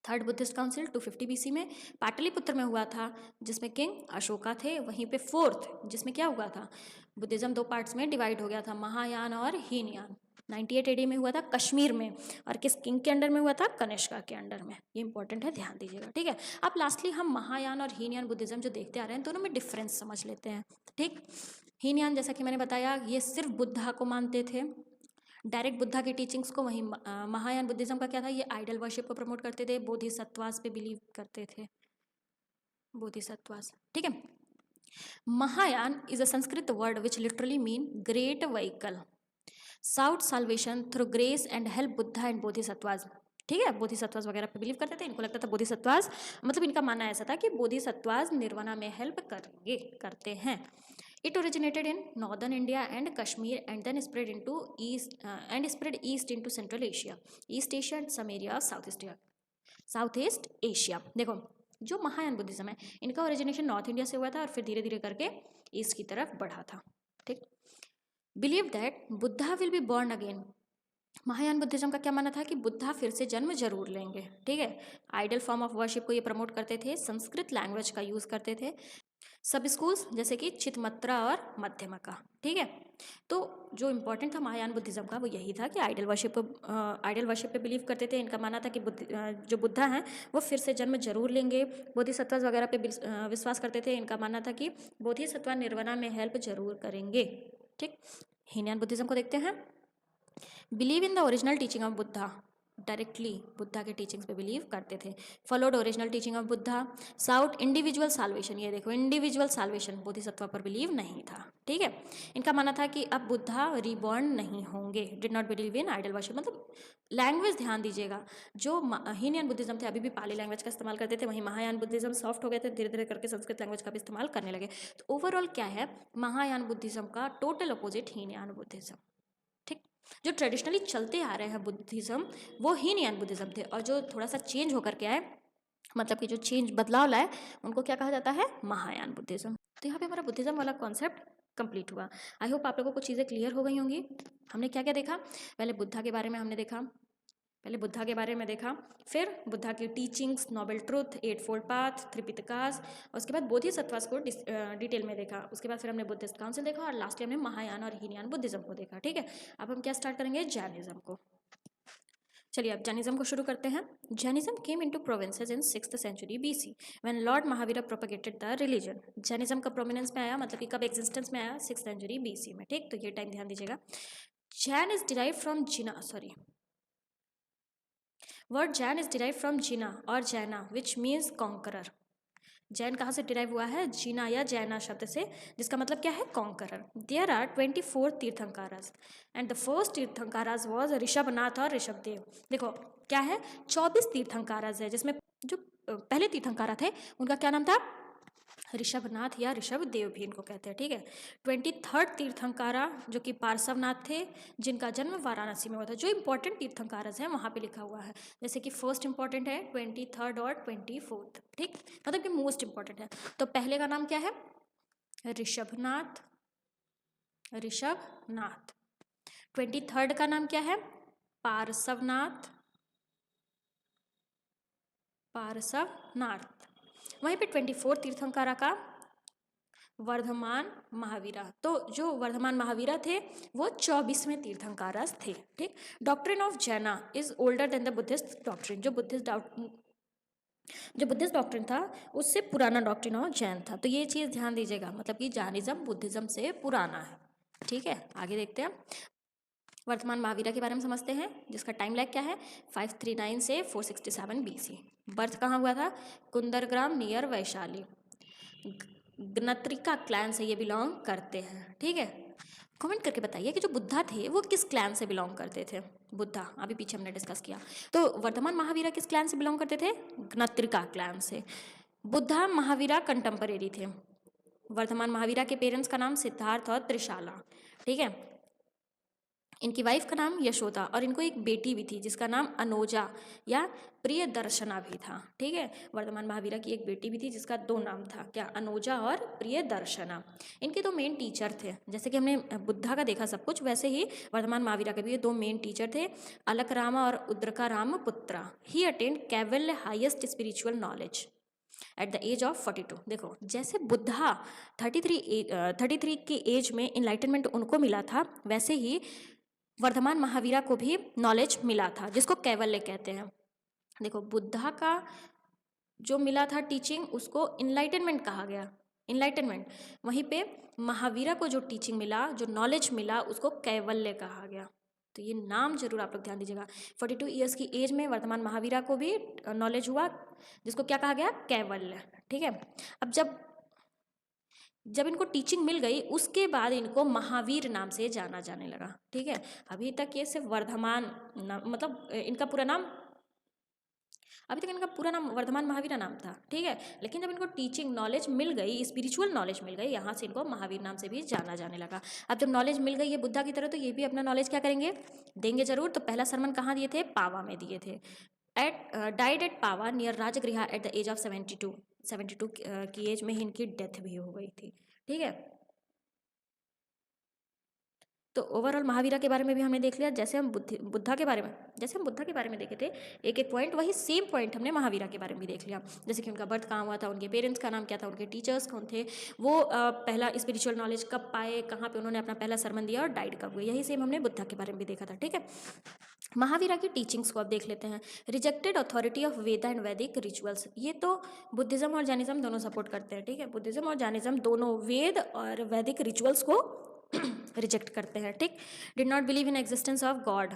थर्ड बुद्धिस्ट काउंसिल 250 बीसी में पाटलिपुत्र में हुआ था, जिसमें किंग अशोका थे। वहीं पे फोर्थ जिसमें क्या हुआ था? बुद्धिज्म 2 पार्ट्स में डिवाइड हो गया था, महायान और हीनयान। 98 एडी में हुआ था कश्मीर में, और किस किंग के अंडर में हुआ था? कनिष्का के अंडर में। ये इंपॉर्टेंट है, ध्यान दीजिएगा, ठीक है। अब लास्टली हम महायान और हीनयान बुद्धिज्म जो देखते आ रहे हैं दोनों में डिफरेंस समझ लेते हैं, ठीक। हीनयान जैसा कि मैंने बताया ये सिर्फ बुद्धा को मानते थे, डायरेक्ट बुद्धा की टीचिंग्स को। वहीं महायान बुद्धिज्म का क्या था? ये आइडल वर्शिप को प्रमोट करते थे, बोधिसत्वास पे बिलीव करते थे, बोधिसत्वास, ठीक है। Mahayana is a Sanskrit word which literally mean great vehicle, sought salvation through grace and help Buddha and bodhisattvas, ठीक है। बोधिसत्वास वगैरह पे बिलीव करते थे, इनको लगता था बोधिसत्वास मतलब इनका मानना ऐसा था कि बोधिसत्वास निर्वाणा में हेल्प करते हैं। It originated in northern India and Kashmir and then spread east into Central Asia, East Asia and some area of Southeast Asia। देखो जो महायान बुद्धिज्म है इनका ओरिजिनेशन नॉर्थ इंडिया से हुआ था और फिर धीरे धीरे करके ईस्ट की तरफ बढ़ा था, ठीक। Believe that Buddha will be born again. Mahayana Buddhism का क्या मानना था कि बुद्धा फिर से जन्म जरूर लेंगे, ठीक है। आइडल फॉर्म ऑफ वर्शिप को ये प्रमोट करते थे, संस्कृत लैंग्वेज का यूज करते थे, सब स्कूल्स जैसे कि चितमत्रा और मध्यमका, ठीक है। तो जो इम्पोर्टेंट था महायान बुद्धिज्म का वो यही था कि आइडल वर्शिप पे बिलीव करते थे। इनका मानना था कि जो बुद्धा हैं वो फिर से जन्म जरूर लेंगे। बोधिसत्व वगैरह पे विश्वास करते थे। इनका मानना था कि बोधिसत्व निर्वाणा में हेल्प जरूर करेंगे, ठीक। हीनयान बुद्धिज्म को देखते हैं। Believe in the original teaching of Buddha, directly Buddha के टीचिंग्स पे बिलीव करते थे। Followed original teaching of Buddha, sought individual salvation, ये देखो इंडिविजुअल साल्वेशन, बोधिसत्व पर बिलीव नहीं था, ठीक है। इनका मानना था कि अब बुद्धा रिबॉर्न नहीं होंगे। Did not believe in idol worship. मतलब लैंग्वेज ध्यान दीजिएगा, जो हीनयान बुद्धिज्म थे अभी भी पाली लैंग्वेज का इस्तेमाल करते थे, वहीं महायान बुद्धिज्म सॉफ्ट हो गए थे, धीरे धीरे करके संस्कृत लैंग्वेज का भी इस्तेमाल करने लगे। तो ओवरऑल क्या है, महायान बुद्धिज्म का टोटल अपोजिट हीनयान बुद्धिज्म, ठीक। जो ट्रेडिशनली चलते आ रहे हैं बुद्धिज्म वो हीनयान बुद्धिज्म थे, और जो थोड़ा सा चेंज होकर के आए, मतलब कि जो चेंज बदलाव लाए, उनको क्या कहा जाता है? महायान बुद्धिज्म। तो यहाँ पे हमारा बुद्धिज्म वाला कॉन्सेप्ट कंप्लीट हुआ। आई होप आप लोगों को चीज़ें क्लियर हो गई होंगी। हमने क्या क्या देखा? पहले बुद्धा के बारे में हमने देखा, फिर बुद्धा की teachings, noble truth, 8 fold path, 3 Pitakas, और उसके बाद बोधिसत्वास को डिटेल में देखा। उसके बाद फिर हमने बुद्धिस्ट काउंसिल देखा, और लास्टली हमने महायान और हीनयान बुद्धिज्म को देखा, ठीक है। अब हम क्या स्टार्ट करेंगे? जैनिज्म को। चलिए अब जैनिज्म को शुरू करते हैं। Jainism came into provinces in 6th century BC when lord Mahavir propagated the religion. Jainism का प्रोमिनेंस में आया, मतलब कि कब एग्जिस्टेंस में आया? 6th सेंचुरी बीसी में, ठीक। तो ये टाइम ध्यान दीजिएगा। Jain is derive from word Jain is derive from jina और Jaina which means conqueror. Jain कहाँ से डिराइव हुआ है? जीना या जैना शब्द से, जिसका मतलब क्या है? Conqueror. There are 24 tirthankaras and the first tirthankaras was Rishabhanath और ऋषभदेव। देखो क्या है, 24 तीर्थंकारास है, जिसमें जो पहले तीर्थंकारा थे उनका क्या नाम था? ऋषभनाथ या ऋषभदेव भी इनको कहते हैं, ठीक है। 23rd तीर्थंकारा जो कि पार्श्वनाथ थे, जिनका जन्म वाराणसी में हुआ था। जो इंपॉर्टेंट तीर्थंकारस हैं वहाँ पे लिखा हुआ है, जैसे कि फर्स्ट इंपॉर्टेंट है, 23rd और 24th, ठीक, मतलब कि मोस्ट इंपॉर्टेंट है। तो पहले का नाम क्या है? ऋषभनाथ, ऋषभनाथ। 23rd का नाम क्या है? पार्श्वनाथ, पार्श्वनाथ। वहीं पे 24 तीर्थंकरा का वर्धमान महावीरा। तो जो वर्धमान महावीरा थे वो 24वें तीर्थंकरस थे। ठीक। डॉक्ट्रिन ऑफ जैना is older than the Buddhist doctrine. जो बुद्धिस्ट डॉक्ट्रिन था उससे पुराना डॉक्ट्रिन ऑफ जैन था। तो ये चीज़ ध्यान दीजिएगा, मतलब कि जैनिज्म बुद्धिज्म से पुराना है। ठीक है, आगे देखते हैं। वर्तमान महावीरा के बारे में समझते हैं, जिसका टाइम लैग क्या है? 539 से 467 BC। बर्थ कहाँ हुआ था? कुंदरग्राम नियर वैशाली। गणत्रिका क्लैन से ये बिलोंग करते हैं। ठीक है, कमेंट करके बताइए कि जो बुद्धा थे वो किस क्लैन से बिलोंग करते थे? बुद्धा अभी पीछे हमने डिस्कस किया। तो वर्तमान महावीरा किस क्लैन से बिलोंग करते थे? गणत्रिका क्लैन से। बुद्धा महावीरा कंटेम्परेरी थे। वर्तमान महावीरा के पेरेंट्स का नाम सिद्धार्थ और त्रिशाला। ठीक है, इनकी वाइफ का नाम यशोदा और इनको एक बेटी भी थी जिसका नाम अनोजा या प्रियदर्शना भी था। ठीक है, वर्तमान महावीरा की एक बेटी भी थी जिसका 2 नाम था, क्या? अनोजा और प्रियदर्शना। इनके 2 मेन टीचर थे। जैसे कि हमने बुद्धा का देखा सब कुछ, वैसे ही वर्तमान महावीरा के भी 2 मेन टीचर थे, अलकरामा और Udraka Rama Putra. He attained kaivalya highest spiritual knowledge at the age of 42। देखो, जैसे बुद्धा 33 की एज में इनलाइटनमेंट उनको मिला था, वैसे ही वर्धमान महावीरा को भी नॉलेज मिला था, जिसको कैवल्य कहते हैं। देखो, बुद्धा का जो मिला था टीचिंग, उसको इनलाइटनमेंट कहा गया, इनलाइटनमेंट। वहीं पे महावीरा को जो टीचिंग मिला, जो नॉलेज मिला, उसको कैवल्य कहा गया। तो ये नाम जरूर आप लोग ध्यान दीजिएगा। 42 ईयर्स की एज में वर्तमान महावीरा को भी नॉलेज हुआ, जिसको क्या कहा गया? कैवल्य। ठीक है, अब जब इनको टीचिंग मिल गई, उसके बाद इनको महावीर नाम से जाना जाने लगा। ठीक है, अभी तक ये सिर्फ वर्धमान मतलब इनका पूरा नाम, अभी तक इनका पूरा नाम वर्धमान महावीरा नाम था। ठीक है, लेकिन जब इनको टीचिंग नॉलेज मिल गई, स्पिरिचुअल नॉलेज मिल गई, यहाँ से इनको महावीर नाम से भी जाना जाने लगा। अब जब नॉलेज मिल गई है बुद्धा की तरह, तो ये भी अपना नॉलेज क्या करेंगे? देंगे जरूर। तो पहला सरमन कहाँ दिए थे? पावा में दिए थे। Died at Pava near Rajagriha at the age of 72 की एज में ही इनकी डेथ भी हो गई थी। ठीक है, तो ओवरऑल महावीरा के बारे में भी हमने देख लिया। जैसे हम बुद्धा के बारे में देखे थे एक एक पॉइंट, वही सेम पॉइंट हमने महावीरा के बारे में भी देख लिया। जैसे कि उनका बर्थ कहाँ हुआ था, उनके पेरेंट्स का नाम क्या था, उनके टीचर्स कौन थे, वो पहला स्पिरिचुअल नॉलेज कब पाए, कहाँ पे उन्होंने अपना पहला सरमन दिया और डाइड कब हुए। यही सेम हमने बुद्धा के बारे में भी देखा था। ठीक है, महावीरा की टीचिंग्स को अब देख लेते हैं। Rejected authority of Veda and वैदिक रिचुअल्स। ये तो बुद्धिज्म और जैनिज्म दोनों सपोर्ट करते हैं। ठीक है, बुद्धिज्म और जैनिज्म दोनों वेद और वैदिक रिचुअल्स को रिजेक्ट करते हैं। ठीक, did not believe in existence of God.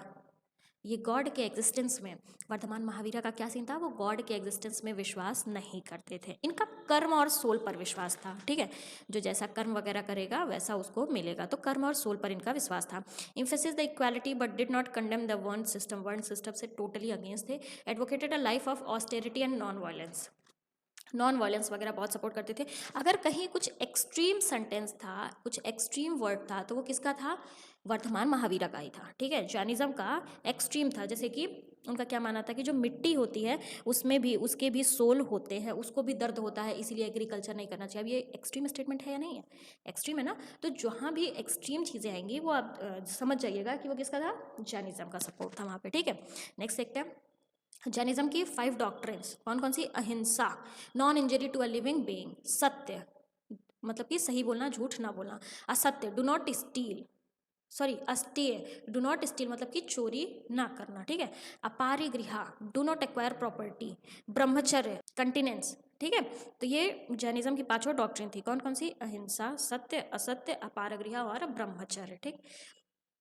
ये गॉड के एग्जिस्टेंस में वर्तमान महावीरा का क्या सीन था? वो गॉड के एग्जिस्टेंस में विश्वास नहीं करते थे। इनका कर्म और सोल पर विश्वास था। ठीक है, जो जैसा कर्म वगैरह करेगा वैसा उसको मिलेगा, तो कर्म और सोल पर इनका विश्वास था। Emphasis the equality but did not condemn the वर्ण सिस्टम से टोटली अगेंस्ट थे। Advocated a life of austerity and non violence वगैरह बहुत सपोर्ट करते थे। अगर कहीं कुछ एक्सट्रीम सेंटेंस था, कुछ एक्सट्रीम वर्ड था, तो वो किसका था? वर्तमान महावीरा का ही था। ठीक है, जैनिज्म का एक्सट्रीम था। जैसे कि उनका क्या मानना था कि जो मिट्टी होती है उसमें भी उसके भी सोल होते हैं, उसको भी दर्द होता है, इसीलिए एग्रीकल्चर नहीं करना चाहिए। अब ये एक्सट्रीम स्टेटमेंट है या नहीं है? एक्सट्रीम है ना। तो जहाँ भी एक्सट्रीम चीज़ें आएंगी वो आप समझ जाइएगा कि वो किसका था? जैनिज्म का सपोर्ट था वहाँ पे। ठीक है, नेक्स्ट देखते हैं जैनिज्म की 5 डॉक्ट्रिन्स। कौन कौन सी? Ahimsa, non injury to a living being, satya मतलब कि सही बोलना, झूठ ना बोलना, asatya do not steal, sorry asteya do not steal मतलब कि चोरी ना करना। ठीक है, aparigraha do not acquire property, brahmacharya continence. ठीक है, तो ये जैनिज्म की 5 डॉक्ट्रिन थी। कौन कौन सी? अहिंसा, सत्य, असत्य, अपारगृह और ब्रह्मचर्य। ठीक,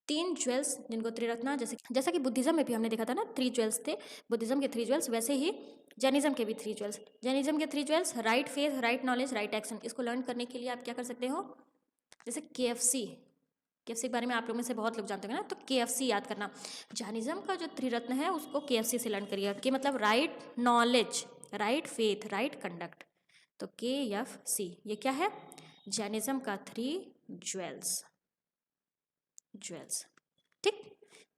3 ज्वेल्स जिनको त्रिरत्ना, जैसा कि बुद्धिज्म में भी हमने देखा था ना 3 ज्वेल्स थे, बुद्धिज्म के 3 ज्वेल्स, वैसे ही जैनिज्म के भी 3 ज्वेल्स। जैनिज्म के 3 jewels, right faith, right knowledge, right action. इसको लर्न करने के लिए आप क्या कर सकते हो? जैसे KFC के बारे में आप लोगों में से बहुत लोग जानते हैं ना, तो KFC याद करना। जैनिज्म का जो त्रिरत्न है उसको KFC से लर्न करिएगा, कि मतलब right knowledge, right faith, right conduct. तो KFC ये क्या है? जैनिज्म का 3 ज्वेल्स। ठीक,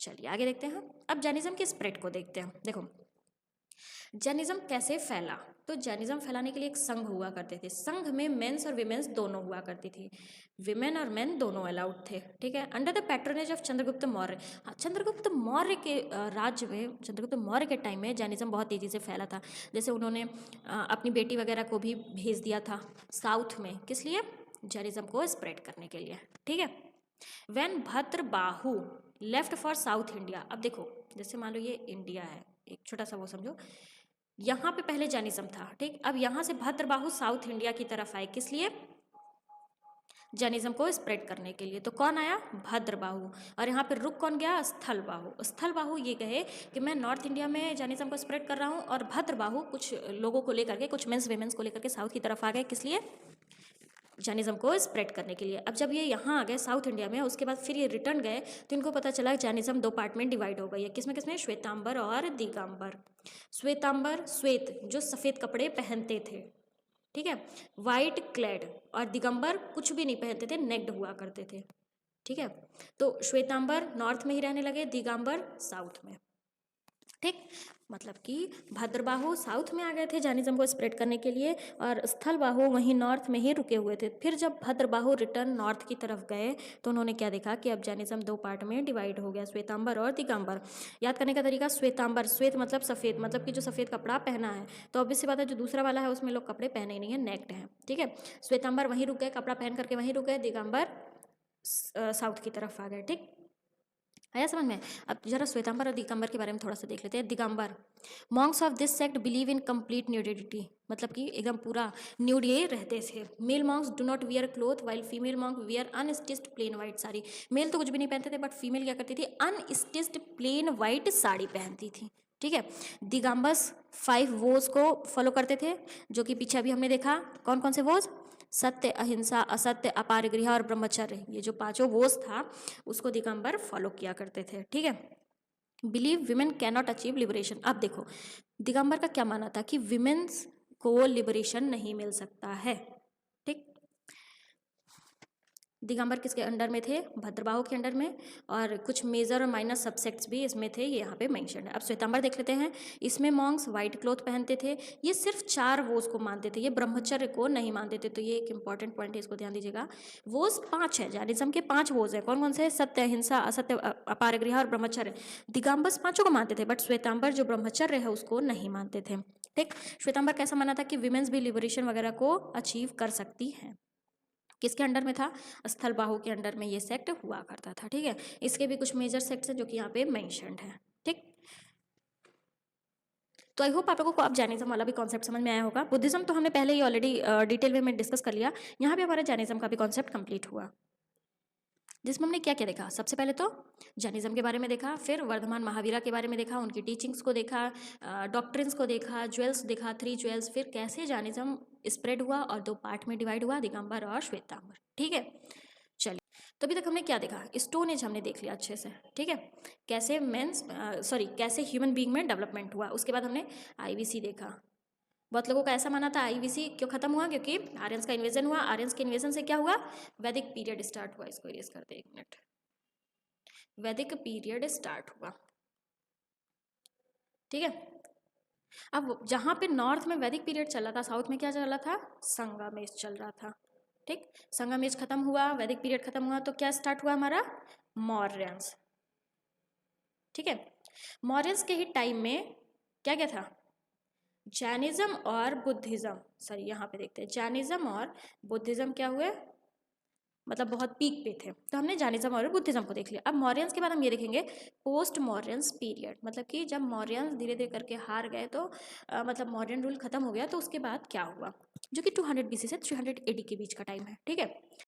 चलिए आगे देखते हैं। अब जैनिज्म के स्प्रेड को देखते हैं। देखो, जैनिज्म कैसे फैला? तो जैनिज्म फैलाने के लिए एक संघ हुआ करते थे। संघ में मेंस और वीमेंस दोनों हुआ करती थी। विमेन और मेन दोनों अलाउड थे, ठीक है। Under the patronage of Chandragupta Maurya. हाँ, चंद्रगुप्त मौर्य के राज्य में, चंद्रगुप्त मौर्य के टाइम में जैनिज्म बहुत तेज़ी से फैला था। जैसे उन्होंने अपनी बेटी वगैरह को भी भेज दिया था साउथ में, किस लिए? जैनिज्म को स्प्रेड करने के लिए, ठीक है। When Bhadrabahu left for south India. अब देखो, जैसे मान लो ये इंडिया है, एक छोटा सा वो समझो, यहाँ पे पहले जैनिज्म था, ठीक। अब यहाँ से भद्रबाहु साउथ इंडिया की तरफ आए, किस लिए? जैनिज्म को स्प्रेड करने के लिए। तो कौन आया? भद्रबाहु। और यहाँ पे रुक कौन गया? स्थलबाहु। स्थलबाहु ये कहे कि मैं नॉर्थ इंडिया में जैनिज्म को स्प्रेड कर रहा हूँ, और भद्रबाहु कुछ लोगों को लेकर के, कुछ मेंस वेमेंस को लेकर के साउथ की तरफ आ गए, किस लिए? जैनिज्म को स्प्रेड करने के लिए। अब जब ये यहाँ आ गए साउथ इंडिया में, उसके बाद फिर ये रिटर्न गए, तो इनको पता चला जैनिज्म दो पार्ट में डिवाइड हो गई है। किसमें किसमें? श्वेतांबर और दिगंबर। श्वेतांबर, श्वेत जो सफ़ेद कपड़े पहनते थे, ठीक है, वाइट क्लेड, और दिगंबर कुछ भी नहीं पहनते थे, नेक्ड हुआ करते थे, ठीक है। तो श्वेतांबर नॉर्थ में ही रहने लगे, दिगंबर साउथ में, ठीक। मतलब कि भद्रबाहु साउथ में आ गए थे जैनिज्म को स्प्रेड करने के लिए, और स्थलबाहु वहीं नॉर्थ में ही रुके हुए थे। फिर जब भद्रबाहु रिटर्न नॉर्थ की तरफ गए, तो उन्होंने क्या देखा कि अब जैनिज्म दो पार्ट में डिवाइड हो गया, श्वेतांबर और दिगंबर। याद करने का तरीका, श्वेतांबर, श्वेत मतलब सफ़ेद, मतलब कि जो सफ़ेद कपड़ा पहना है। तो ऑब्वियस सी बात है, जो दूसरा वाला है उसमें लोग कपड़े पहने ही नहीं है, नेक्ड हैं, ठीक है। श्वेतांबर वहीं रुक गए, कपड़ा पहन करके वहीं रुक गए, दिगंबर साउथ की तरफ आ गए, ठीक। आया समझ में? अब जरा श्वेतांबर और दिगंबर के बारे में थोड़ा सा देख लेते हैं। Digambar, monks of this sect believe in complete nudity, मतलब कि एकदम पूरा न्यूड ये रहते थे। Male monks do not wear cloth while female monk wear unstitched plain white sari. Male तो कुछ भी नहीं पहनते थे, बट फीमेल क्या करती थी? अनस्टिच्ड प्लेन वाइट साड़ी पहनती थी, ठीक है। दिगंबर्स 5 वोज को फॉलो करते थे, जो कि पीछे अभी हमने देखा। कौन कौन से वोज? सत्य, अहिंसा, असत्य, अपारगृह और ब्रह्मचर्य। ये जो पांचों वोज था, उसको दिगंबर फॉलो किया करते थे, ठीक है। Believe women can not achieve liberation. अब देखो, दिगंबर का क्या मानना था कि विमेन्स को लिबरेशन नहीं मिल सकता है, ठीक। दिगंबर किसके अंडर में थे? भद्रबाहु के अंडर में, और कुछ मेजर और माइनर सबसेक्ट्स भी इसमें थे, ये यहाँ पे मेंशन है। अब श्वेतांबर देख लेते हैं। इसमें मॉन्क्स वाइट क्लॉथ पहनते थे। ये सिर्फ 4 वोज को मानते थे, ये ब्रह्मचर्य को नहीं मानते थे। तो ये एक इंपॉर्टेंट पॉइंट है, इसको ध्यान दीजिएगा। वोज 5 है, जैनिज्म के 5 वोज है। कौन कौन से? सत्य, अहिंसा, असत्य, अपारगृह और ब्रह्मचर्य। दिगंबर पांचों को मानते थे, बट श्वेतांबर जो ब्रह्मचर्य है उसको नहीं मानते थे, ठीक। श्वेतांबर कैसा माना था कि विमेन्स भी लिबरेशन वगैरह को अचीव कर सकती हैं। किसके अंडर में था? स्थलबाहु के अंडर में ये सेक्ट हुआ करता था, ठीक है। इसके भी कुछ मेजर सेक्ट्स हैं जो कि यहाँ पे मेंशन्ड है, ठीक। तो आई होप आप लोगों को अब जैनिज्म वाला भी कॉन्सेप्ट समझ में आया होगा। बुद्धिज्म तो हमने पहले ही ऑलरेडी डिटेल में डिस्कस कर लिया। यहाँ पे हमारा जैनिज्म का भी कॉन्सेप्ट कंप्लीट हुआ, जिसमें हमने क्या क्या देखा। सबसे पहले तो जैनिज्म के बारे में देखा, फिर वर्धमान महावीरा के बारे में देखा, उनकी टीचिंग्स को देखा, डॉक्ट्रिन्स को देखा, ज्वेल्स देखा, 3 ज्वेल्स, फिर कैसे जैनिज्म स्प्रेड हुआ और 2 पार्ट में डिवाइड हुआ, दिगंबर और श्वेतांबर, ठीक है। चलिए, तो अभी तक हमने क्या देखा? स्टोन एज हमने देख लिया अच्छे से, ठीक है। कैसे कैसे ह्यूमन बीइंग में डेवलपमेंट हुआ। उसके बाद हमने आईवीसी देखा। बहुत लोगों का ऐसा माना था आईवीसी क्यों खत्म हुआ? क्योंकि आर्यंस का इन्वेजन हुआ। आर्यंस के इन्वेजन से क्या हुआ? वैदिक पीरियड स्टार्ट हुआ। इसको इरेज करते 1 मिनट। वैदिक पीरियड स्टार्ट हुआ, ठीक है। अब जहाँ पे नॉर्थ में वैदिक पीरियड चल रहा था, साउथ में क्या चल रहा था? संगमेश चल रहा था, ठीक। संगमेश खत्म हुआ, वैदिक पीरियड खत्म हुआ, तो क्या स्टार्ट हुआ हमारा? मौर्यंस, ठीक है। मौर्यंस के ही टाइम में क्या क्या था? जैनिज्म और बुद्धिज्म, सॉरी यहाँ पे देखते हैं, जैनिज्म और बुद्धिज्म क्या हुए? मतलब बहुत पीक पे थे। तो हमने जैनिज्म और बुद्धिज्म को देख लिया। अब मौर्यंस के बाद हम ये देखेंगे पोस्ट मौर्यंस पीरियड, मतलब कि जब मौर्यंस धीरे धीरे करके हार गए, तो मतलब मौर्यन रूल खत्म हो गया, तो उसके बाद क्या हुआ, जो कि 200 BC से 300 AD के बीच का टाइम है, ठीक है।